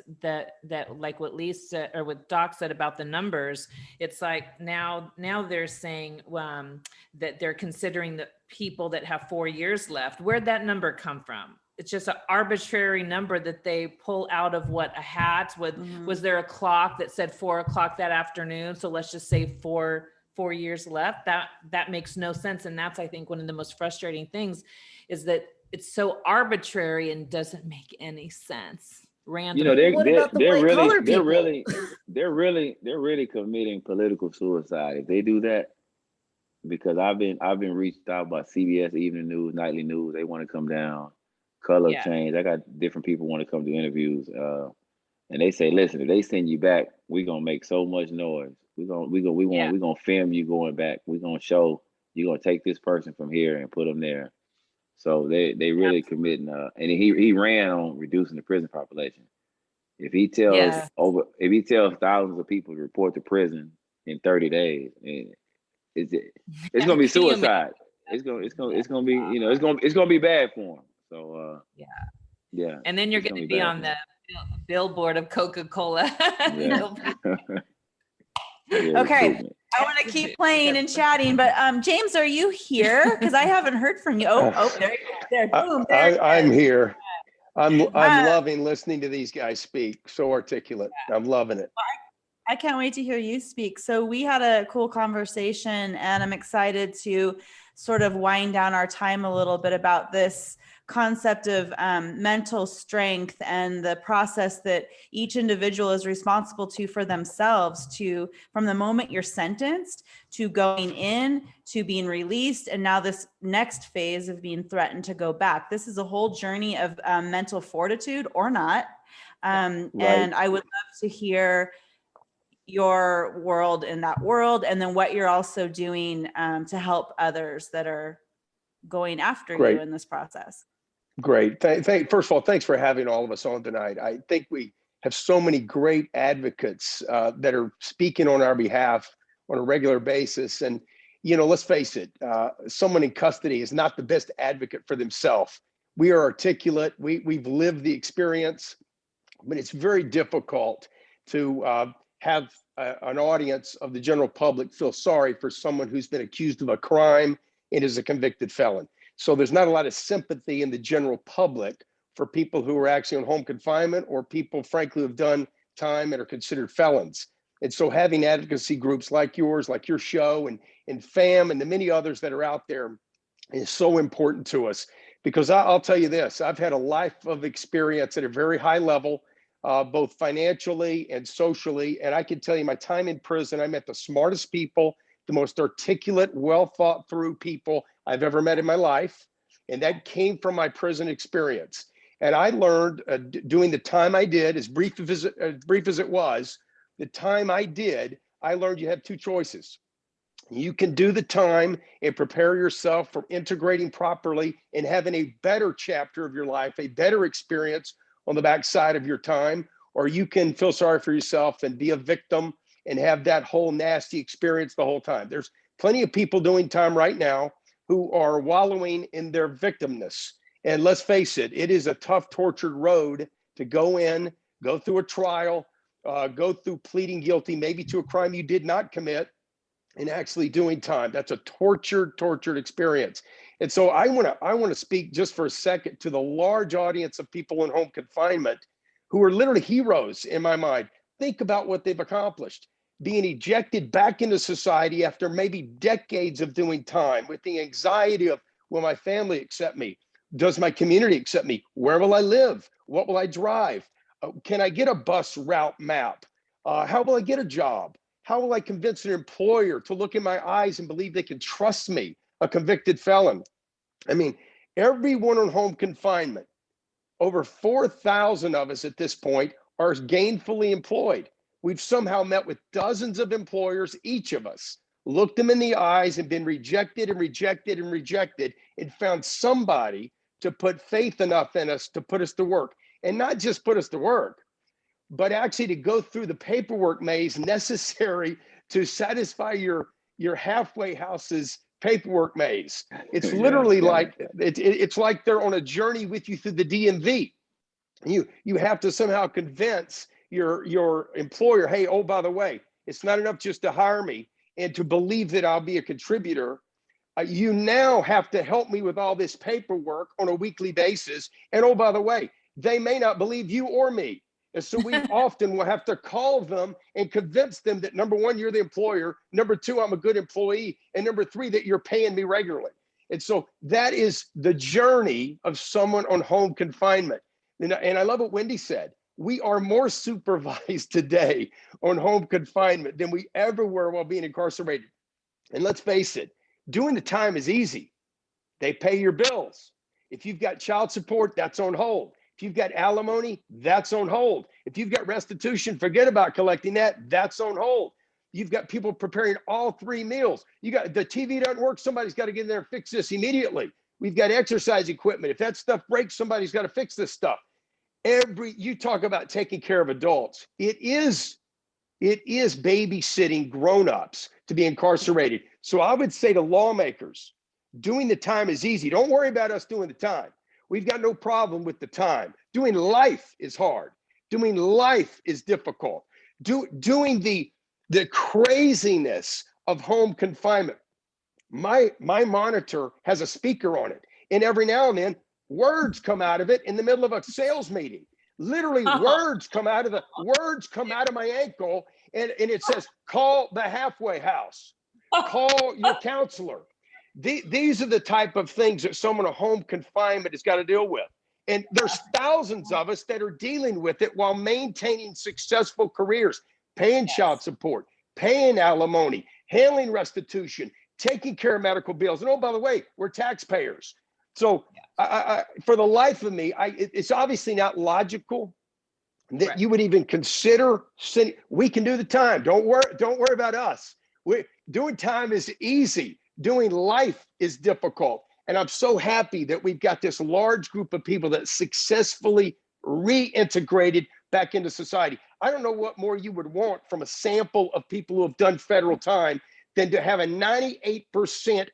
like what Lisa or what Doc said about the numbers, it's like now they're saying that they're considering the people that have 4 years left. Where'd that number come from? It's just an arbitrary number that they pull out of what a hat with. Was there a clock that said 4 o'clock that afternoon? So let's just say 4 years left. That makes no sense. And that's, I think, one of the most frustrating things is that it's so arbitrary and doesn't make any sense. Random. you know, What about the white collar people? they're really committing political suicide if they do that. Because I've been reached out by CBS Evening News, Nightly News. They want to come down. Color change. I got different people want to come do interviews, and they say, "Listen, if they send you back, we're gonna make so much noise. We're gonna film you going back. We're gonna show you're gonna take this person from here and put them there." So they really committing. And he ran on reducing the prison population. If he tells thousands of people to report to prison in 30 days, it's gonna be suicide. It's gonna be, you know, it's gonna be bad for him. So yeah. And then you're going to be on the billboard of Coca-Cola. Yeah. Okay, I want to keep playing and chatting, but James, are you here? Because I haven't heard from you. Oh, there you go. There, boom, there I'm here. I'm loving listening to these guys speak. So articulate. I'm loving it. I can't wait to hear you speak. So we had a cool conversation, and I'm excited to sort of wind down our time a little bit about this concept of mental strength and the process that each individual is responsible to for themselves, to from the moment you're sentenced to going in to being released, and now this next phase of being threatened to go back. This is a whole journey of mental fortitude or not. And I would love to hear your world in that world, and then what you're also doing to help others that are going after you in this process. Great. First of all, thanks for having all of us on tonight. I think we have so many great advocates that are speaking on our behalf on a regular basis. And, you know, let's face it, someone in custody is not the best advocate for themselves. We are articulate, we've lived the experience, but it's very difficult to have an audience of the general public feel sorry for someone who's been accused of a crime and is a convicted felon. So there's not a lot of sympathy in the general public for people who are actually on home confinement, or people, frankly, who have done time and are considered felons. And so having advocacy groups like yours, like your show, and FAM, and the many others that are out there is so important to us. Because I'll tell you this, I've had a life of experience at a very high level, both financially and socially. And I can tell you, my time in prison, I met the smartest people, the most articulate, well thought through people I've ever met in my life. And that came from my prison experience. And I learned doing the time I did, as brief as it was, the time I did, I learned you have two choices. You can do the time and prepare yourself for integrating properly and having a better chapter of your life, a better experience on the backside of your time, or you can feel sorry for yourself and be a victim and have that whole nasty experience the whole time. There's plenty of people doing time right now who are wallowing in their victimness. And let's face it, it is a tough, tortured road to go in, go through a trial, go through pleading guilty, maybe to a crime you did not commit, and actually doing time. That's a tortured experience. And so I want to speak just for a second to the large audience of people in home confinement who are literally heroes in my mind. Think about what they've accomplished. Being ejected back into society after maybe decades of doing time, with the anxiety of, will my family accept me? Does my community accept me? Where will I live? What will I drive? Can I get a bus route map? How will I get a job? How will I convince an employer to look in my eyes and believe they can trust me, a convicted felon? I mean, everyone on home confinement, over 4,000 of us at this point, are gainfully employed. We've somehow met with dozens of employers, each of us, looked them in the eyes and been rejected and rejected and rejected, and found somebody to put faith enough in us to put us to work. And not just put us to work, but actually to go through the paperwork maze necessary to satisfy your halfway house's paperwork maze. It's literally it's like they're on a journey with you through the DMV. You have to somehow convince your employer, hey, oh, by the way, it's not enough just to hire me and to believe that I'll be a contributor. You now have to help me with all this paperwork on a weekly basis. And oh, by the way, they may not believe you or me. And so we often will have to call them and convince them that, number one, you're the employer. Number two, I'm a good employee. And number three, that you're paying me regularly. And so that is the journey of someone on home confinement. And I love what Wendy said. We are more supervised today on home confinement than we ever were while being incarcerated. And let's face it, doing the time is easy. They pay your bills. If you've got child support, that's on hold. If you've got alimony, that's on hold. If you've got restitution, forget about collecting that, that's on hold. You've got people preparing all three meals. You got the TV doesn't work, somebody's got to get in there and fix this immediately. We've got exercise equipment. If that stuff breaks, somebody's got to fix this stuff. You talk about taking care of adults. It is babysitting grown-ups to be incarcerated. So I would say to lawmakers, doing the time is easy. Don't worry about us doing the time. We've got no problem with the time. Doing life is hard. Doing life is difficult. Doing the craziness of home confinement. My monitor has a speaker on it, and every now and then words come out of it in the middle of a sales meeting. Literally, words come out of my ankle, and it says, call the halfway house, call your counselor. These are the type of things that someone at home confinement has got to deal with. And there's thousands of us that are dealing with it while maintaining successful careers, paying child support, paying alimony, handling restitution, taking care of medical bills. And oh, by the way, we're taxpayers. So for the life of me, it's obviously not logical that you would even consider sending. We can do the time. Don't worry about us. Doing time is easy. Doing life is difficult. And I'm so happy that we've got this large group of people that successfully reintegrated back into society. I don't know what more you would want from a sample of people who have done federal time than to have a 98%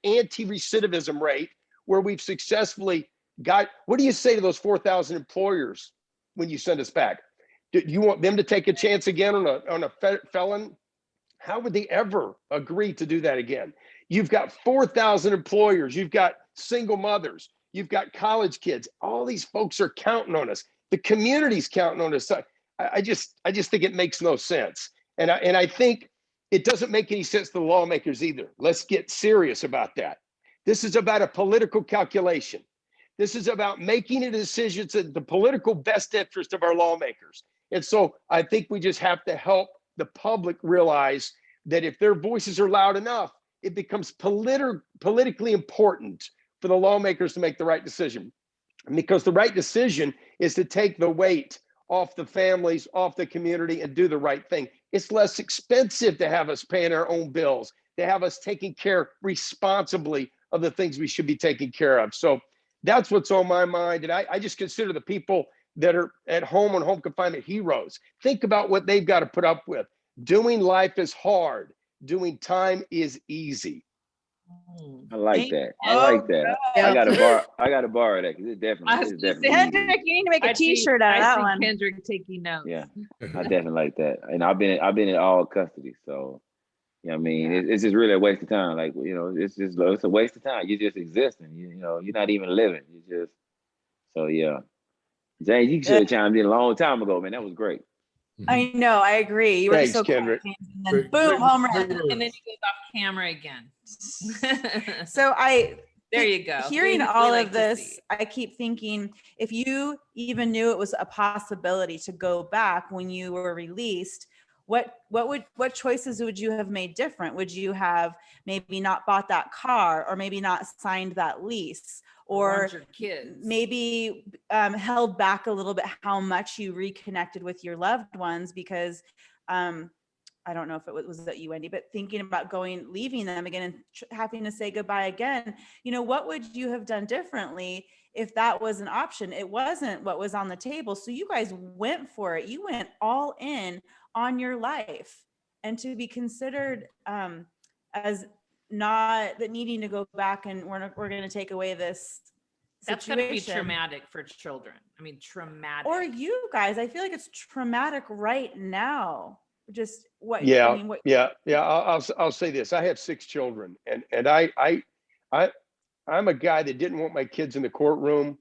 anti-recidivism rate where we've successfully got. What do you say to those 4,000 employers when you send us back? Do you want them to take a chance again on a felon? How would they ever agree to do that again? You've got 4,000 employers, you've got single mothers, you've got college kids. All these folks are counting on us. The community's counting on us. I just think it makes no sense. And I think it doesn't make any sense to the lawmakers either. Let's get serious about that. This is about a political calculation. This is about making a decision to the political best interest of our lawmakers. And so I think we just have to help the public realize that if their voices are loud enough, it becomes politically important for the lawmakers to make the right decision. Because the right decision is to take the weight off the families, off the community, and do the right thing. It's less expensive to have us paying our own bills, to have us taking care responsibly of the things we should be taking care of. So that's what's on my mind. And I just consider the people that are at home on home confinement heroes. Think about what they've got to put up with. Doing life is hard. Doing time is easy. I like that. I like that. I got to borrow that because it definitely. Kendrick, you need to make a T-shirt out of that one. Kendrick taking notes. Yeah, I definitely like that. And I've been in all custody, so you know what I mean, it's just really a waste of time. Like, you know, it's a waste of time. You're just existing. You know, you're not even living. You just so yeah. James, you should have chimed in a long time ago, man. That was great. I know, I agree. You were Thanks, so Kendrick. And then boom, home run. And then he goes off camera again. So there you go. Hearing We all like of to see this, it. I keep thinking, if you even knew it was a possibility to go back when you were released, what choices would you have made different? Would you have maybe not bought that car, or maybe not signed that lease, or Warned your kids. maybe held back a little bit how much you reconnected with your loved ones? Because I don't know if it was that you, Wendy, but thinking about leaving them again and having to say goodbye again, you know, what would you have done differently if that was an option? It wasn't what was on the table. So you guys went for it. You went all in on your life, and to be considered as not that needing to go back and we're going to take away this That's going to be situation. traumatic for children. I mean, traumatic. Or you guys, I feel like it's traumatic right now. Just what? Yeah, I mean, what, yeah. I'll say this. I have 6 children, and I'm a guy that didn't want my kids in the courtroom.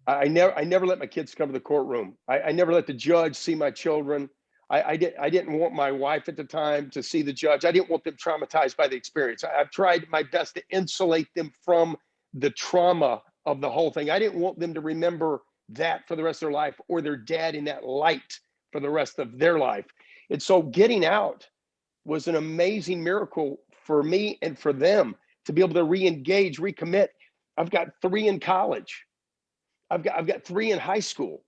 I never let my kids come to the courtroom. I never let the judge see my children. I didn't want my wife at the time to see the judge. I didn't want them traumatized by the experience. I've tried my best to insulate them from the trauma of the whole thing. I didn't want them to remember that for the rest of their life, or their dad in that light for the rest of their life. And so getting out was an amazing miracle for me and for them to be able to re-engage, recommit. I've got 3 in college. I've got 3 in high school.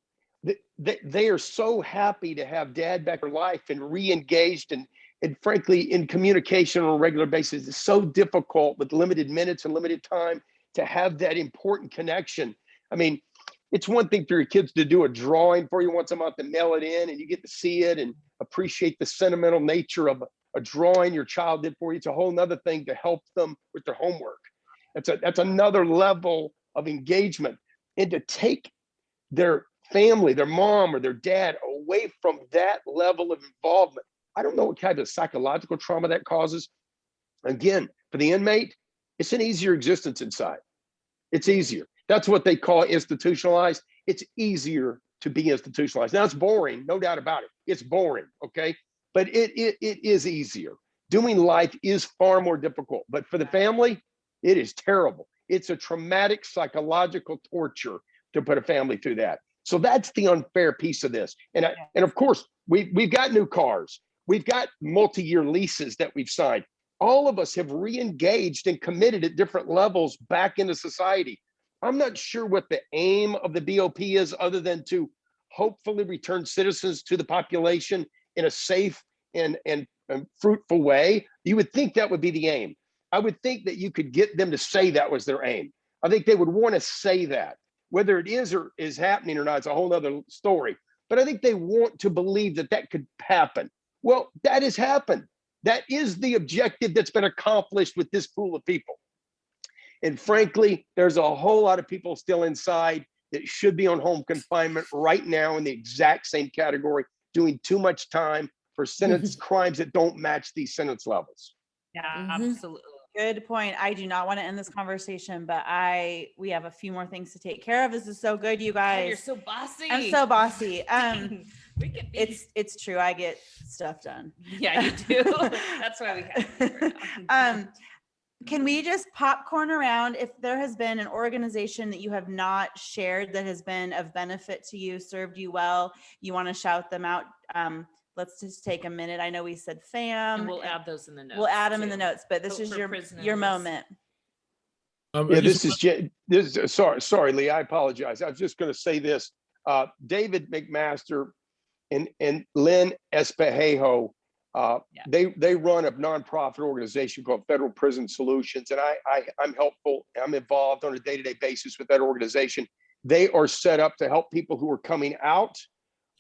They are so happy to have dad back in their life and re-engaged and frankly in communication on a regular basis. It's so difficult with limited minutes and limited time to have that important connection. I mean, it's one thing for your kids to do a drawing for you once a month and mail it in, and you get to see it and appreciate the sentimental nature of a drawing your child did for you. It's a whole nother thing to help them with their homework. That's another level of engagement. And to take their family, their mom or their dad away from that level of involvement, I don't know what kind of psychological trauma that causes. Again, for the inmate, it's an easier existence inside. It's easier. That's what they call institutionalized. It's easier to be institutionalized. Now it's boring, no doubt about it. It's boring, okay? But it is easier. Doing life is far more difficult. But for the family, it is terrible. It's a traumatic psychological torture to put a family through that. So that's the unfair piece of this. And of course, we've got new cars. We've got multi-year leases that we've signed. All of us have re-engaged and committed at different levels back into society. I'm not sure what the aim of the BOP is, other than to hopefully return citizens to the population in a safe and fruitful way. You would think that would be the aim. I would think that you could get them to say that was their aim. I think they would want to say that. Whether it is or is happening or not, it's a whole other story. but I think they want to believe that that could happen. Well, that has happened. That is the objective that's been accomplished with this pool of people. And frankly, there's a whole lot of people still inside that should be on home confinement right now in the exact same category, doing too much time for sentence crimes that don't match these sentence levels. Yeah, Mhm. absolutely. Good point. I do not want to end this conversation, but we have a few more things to take care of. This is so good, you Oh, you're guys. so bossy. I'm so bossy. We could be. It's true. I get stuff done. Yeah, you do. That's why we have. Can we just popcorn around if there has been an organization that you have not shared that has been of benefit to you, served you well, you want to shout them out? Let's just take a minute. I know we said FAM. And we'll add those in the notes. We'll add them in the too. notes, but this Hope is for your Prisoners. moment. Yeah, this is sorry, Lee, I apologize. I was just going to say this. David McMaster and Lynn Espejo, they run a nonprofit organization called Federal Prison Solutions, and I'm helpful. I'm involved on a day-to-day basis with that organization. They are set up to help people who are coming out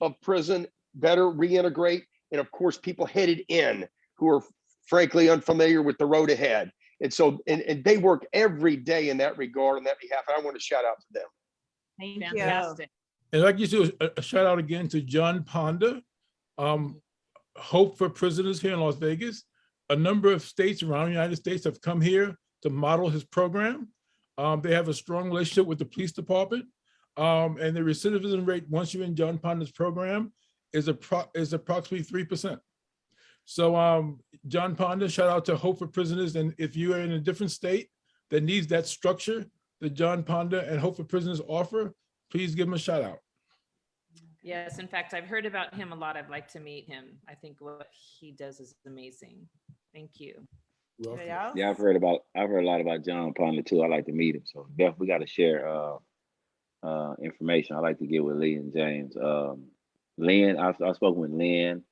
of prison better reintegrate, and of course, people headed in who are frankly unfamiliar with the road ahead. And so, and they work every day in that regard, on that behalf. And I want to shout out to them. Thank Fantastic. And I'd like you to do a shout out again to John Ponda, Hope for Prisoners here in Las Vegas. A number of states around the United States have come here to model his program. They have a strong relationship with the police department. And the recidivism rate, once you're in John Ponda's program, is approximately 3%. So John Ponda, shout out to Hope for Prisoners. And if you are in a different state that needs that structure that John Ponda and Hope for Prisoners offer, please give him a shout out. Yes, in fact, I've heard about him a lot. I'd like to meet him. I think what he does is amazing. Thank you. Anybody else? Yeah, I've heard a lot about John Ponda too. I like to meet him. So definitely got to share information. I like to get with Lee and James. Lynn, I've spoken with Lynn.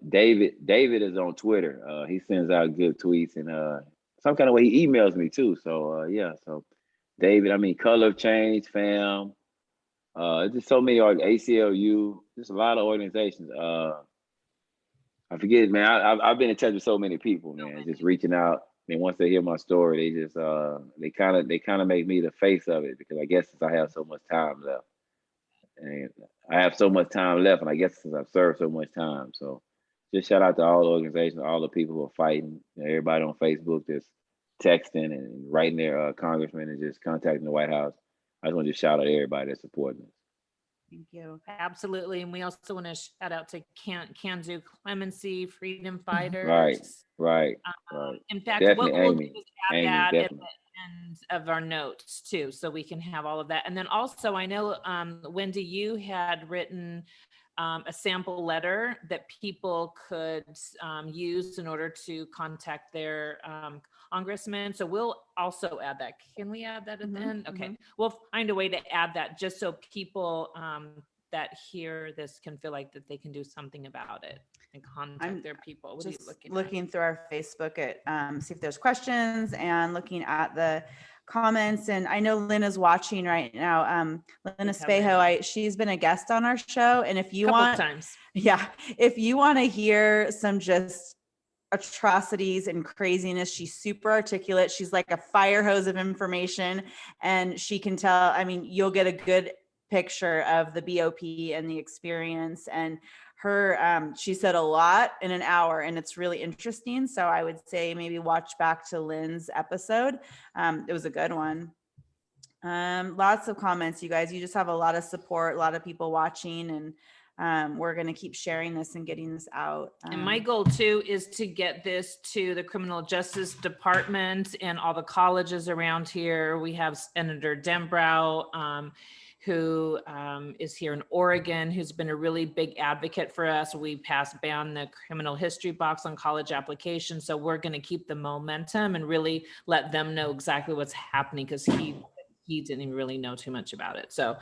David is on Twitter. He sends out good tweets and some kind of way he emails me too. So yeah, so David, I mean, Color of Change, FAM, just so many, ACLU, just a lot of organizations. I forget, man, I've been in touch with so many people, man, just reaching out. And once they hear my story, they just, they kind of make me the face of it, because I guess since I have so much time left. And I have so much time left, and I guess since I've served so much time. So just shout out to all the organizations, all the people who are fighting, everybody on Facebook that's texting and writing their congressman and just contacting the White House. I just want to just shout out to everybody that's supporting us. Thank you. Absolutely. And we also want to shout out to Can Do Clemency, Freedom Fighters. Right. In fact, Definitely what we'll do Amy. is add Amy, that at definitely. the end of our notes too, so we can have all of that. And then also, I know, Wendy, you had written a sample letter that people could use in order to contact their congressman. So we'll also add that. Can we add that at the end? Okay, we'll find a way to add that just so people that hear this can feel like that they can do something about it and contact their people. What are you looking through our Facebook at see if there's questions, and looking at the comments. And I know Lynn is watching right now. Lynn Espejo, she's been a guest on our show. And if you want, if you want to hear some just atrocities and craziness, she's super articulate. She's like a fire hose of information, and she can tell, I mean, you'll get a good picture of the BOP and the experience. And her, she said a lot in an hour, and it's really interesting. So I would say maybe watch back to Lynn's episode. It was a good one. Lots of comments, you guys. You just have a lot of support, a lot of people watching, and we're going to keep sharing this and getting this out. And my goal too is to get this to the Criminal Justice Department and all the colleges around here. We have Senator Dembrow, who is here in Oregon, who's been a really big advocate for us. We banned the criminal history box on college applications. So we're going to keep the momentum and really let them know exactly what's happening, because he didn't really know too much about it. So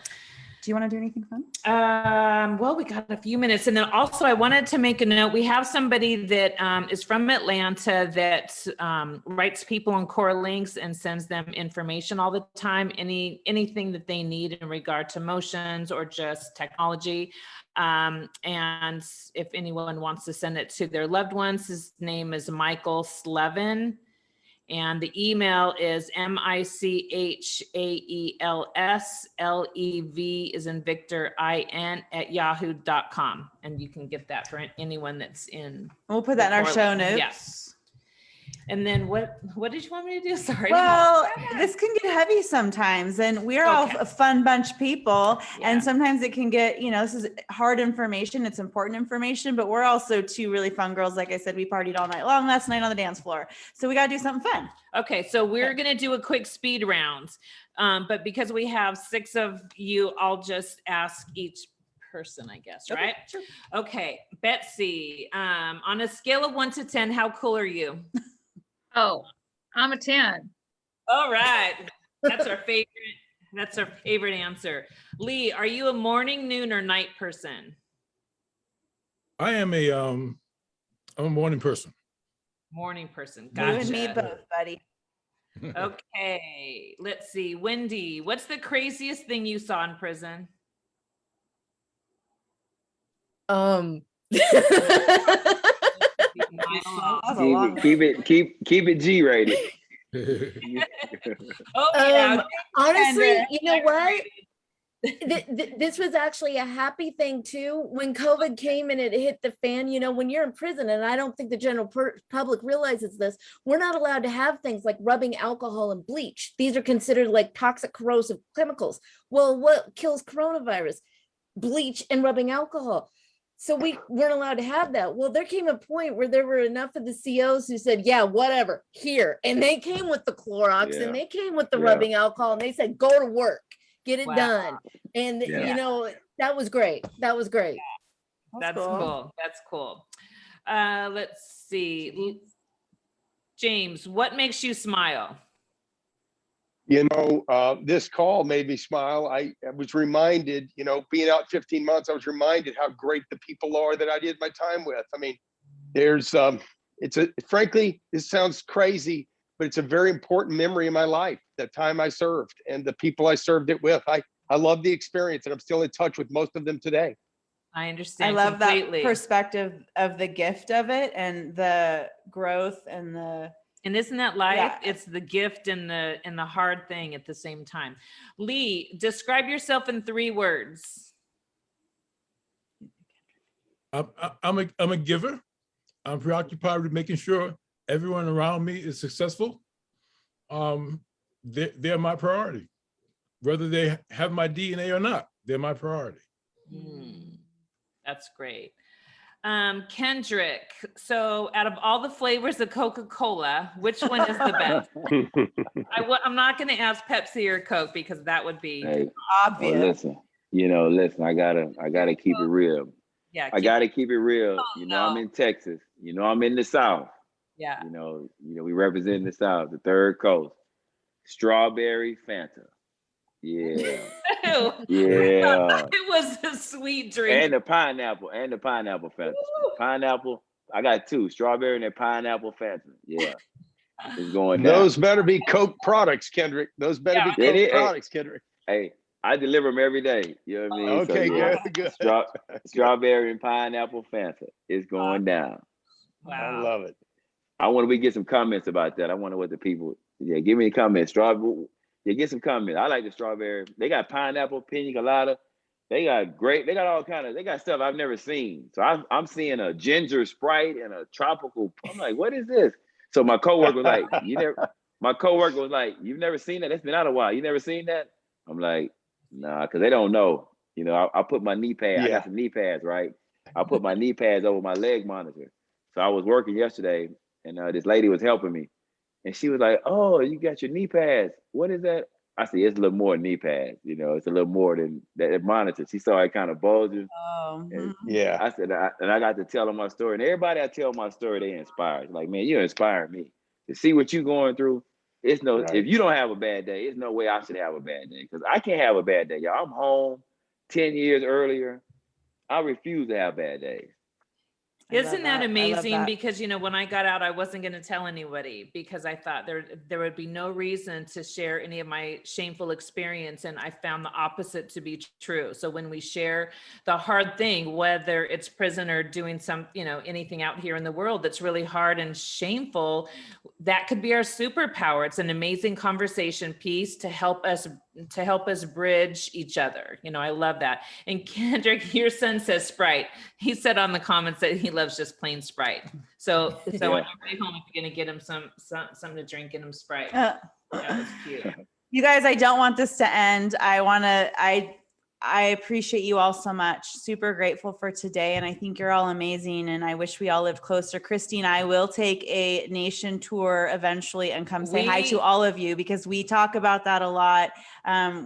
Do you want to do anything fun? Well, we got a few minutes. And then also I wanted to make a note. We have somebody that is from Atlanta that writes people on core links and sends them information all the time, anything that they need in regard to motions or just technology. And if anyone wants to send it to their loved ones, his name is Michael Slevin. And the email is MICHAELSLEV is in Victor IN @yahoo.com. And you can get that for anyone that's in. We'll put that in our show notes. Yes. And then what did you want me to do? Sorry. Well, this can get heavy sometimes, and we're all a fun bunch of people. Yeah. And sometimes it can get, this is hard information. It's important information, but we're also two really fun girls. Like I said, we partied all night long last night on the dance floor. So we got to do something fun. Okay. So we're going to do a quick speed round. But because we have 6 of you, I'll just ask each person, I guess, right? Sure. Okay. Betsy, on a scale of 1 to 10, how cool are you? Oh, I'm a 10. All right. That's our favorite. That's our favorite answer. Lee, are you a morning, noon, or night person? I am I'm a morning person. Morning person. You and me Gotcha. both, buddy. Okay. Let's see. Wendy, what's the craziest thing you saw in prison? Keep it G rated. Oh, yeah. Honestly, you know what? This was actually a happy thing too. When COVID came and it hit the fan, when you're in prison, and I don't think the general public realizes this, we're not allowed to have things like rubbing alcohol and bleach. These are considered like toxic corrosive chemicals. Well, what kills coronavirus? Bleach and rubbing alcohol. So we weren't allowed to have that. Well, there came a point where there were enough of the COs who said, yeah, whatever, here. And they came with the Clorox and they came with the rubbing alcohol, and they said, go to work, get it done. And, that was great. That was great. That's cool. That's cool. Let's see. James, what makes you smile? This call made me smile. I was reminded, being out 15 months, I was reminded how great the people are that I did my time with. I mean, frankly, this sounds crazy, but it's a very important memory in my life, that time I served and the people I served it with. I love the experience, and I'm still in touch with most of them today. I understand. I love completely. that perspective of the gift of it and the growth and the. And isn't that life? Yeah. It's the gift and the hard thing at the same time. Lee, describe yourself in 3 words. I'm a giver. I'm preoccupied with making sure everyone around me is successful. They're my priority. Whether they have my DNA or not, they're my priority. That's great. Kendrick, so out of all the flavors of Coca-Cola, which one is the best? I'm not going to ask Pepsi or Coke because that would be obvious. Listen, I gotta keep it real. Yeah, I gotta keep it real. I'm in Texas. I'm in the South. Yeah. We represent the South, the third coast. Strawberry Fanta. Yeah. Yeah. It was a sweet drink. And the pineapple Fanta. Pineapple, I got 2, strawberry and a pineapple Fanta. Yeah. It's going down. Those better be Coke products, Kendrick. Those better be Coke products, Kendrick. Hey, I deliver them every day. You know what I mean? Okay, good. Strawberry and pineapple Fanta. It's going down. Wow. I love it. I want to get some comments about that. I wonder what the people, give me a comment. Strawberry. Yeah, get some comments. I like the strawberry. They got pineapple, pina colada. They got all kind of, they got stuff I've never seen. So I'm seeing a ginger Sprite and a tropical. I'm like, what is this? So my coworker was like, you've never seen that? It's been out a while. You never seen that? I'm like, nah, because they don't know. I put my knee pad. I got some knee pads, right? I put my knee pads over my leg monitor. So I was working yesterday, and this lady was helping me. And she was like, oh, you got your knee pads. What is that? I said, it's a little more than knee pads. It's a little more than that monitor. She saw it kind of bulging. Oh, yeah. I said, and I got to tell them my story. And everybody I tell my story, they inspire. It's like, man, you inspire me. To see what you're going through, if you don't have a bad day, there's no way I should have a bad day. Because I can't have a bad day, y'all. I'm home. 10 years earlier, I refuse to have bad days. I love Isn't that I love amazing? that. Because, you know, when I got out, I wasn't going to tell anybody because I thought there would be no reason to share any of my shameful experience. And I found the opposite to be true. So when we share the hard thing, whether it's prison or doing some, you know, anything out here in the world that's really hard and shameful, that could be our superpower. It's an amazing conversation piece to help us bridge each other. You know, I love that. And Kendrick, your son says Sprite. He said on the comments that he loves just plain Sprite. So on your way home, if you're gonna get him something to drink, get him Sprite. That was cute. You guys, I don't want this to end. I appreciate you all so much. Super grateful for today. And I think you're all amazing. And I wish we all lived closer. Christine, I will take a nation tour eventually and come say hi to all of you because we talk about that a lot.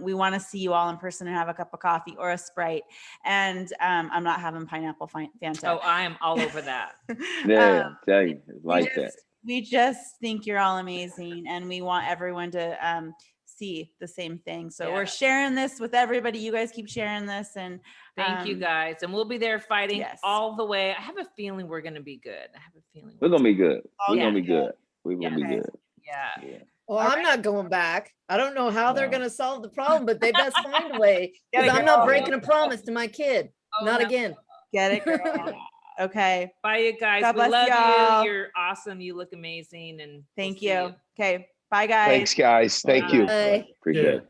We want to see you all in person and have a cup of coffee or a Sprite. And I'm not having pineapple Fanta. Oh, I am all over that. Yeah, tell you, it's like that. We just think you're all amazing. And we want everyone to see the same thing. So we're sharing this with everybody. You guys keep sharing this, and thank you guys. And we'll be there fighting all the way. I have a feeling we're going to be good. I have a feeling we're going to be good. We're going to be good. We're Yeah. going to be good. Yeah. Well, I'm not going back. I don't know how they're going to solve the problem, but they best find a way. Because I'm not breaking a promise to my kid. Not again. Get it, girl. Okay. Bye, you guys. God We bless love y'all. you. You're awesome. You look amazing. And Thank we'll see you. Okay. Bye, guys. Thanks, guys. Thank you. Bye. Appreciate it.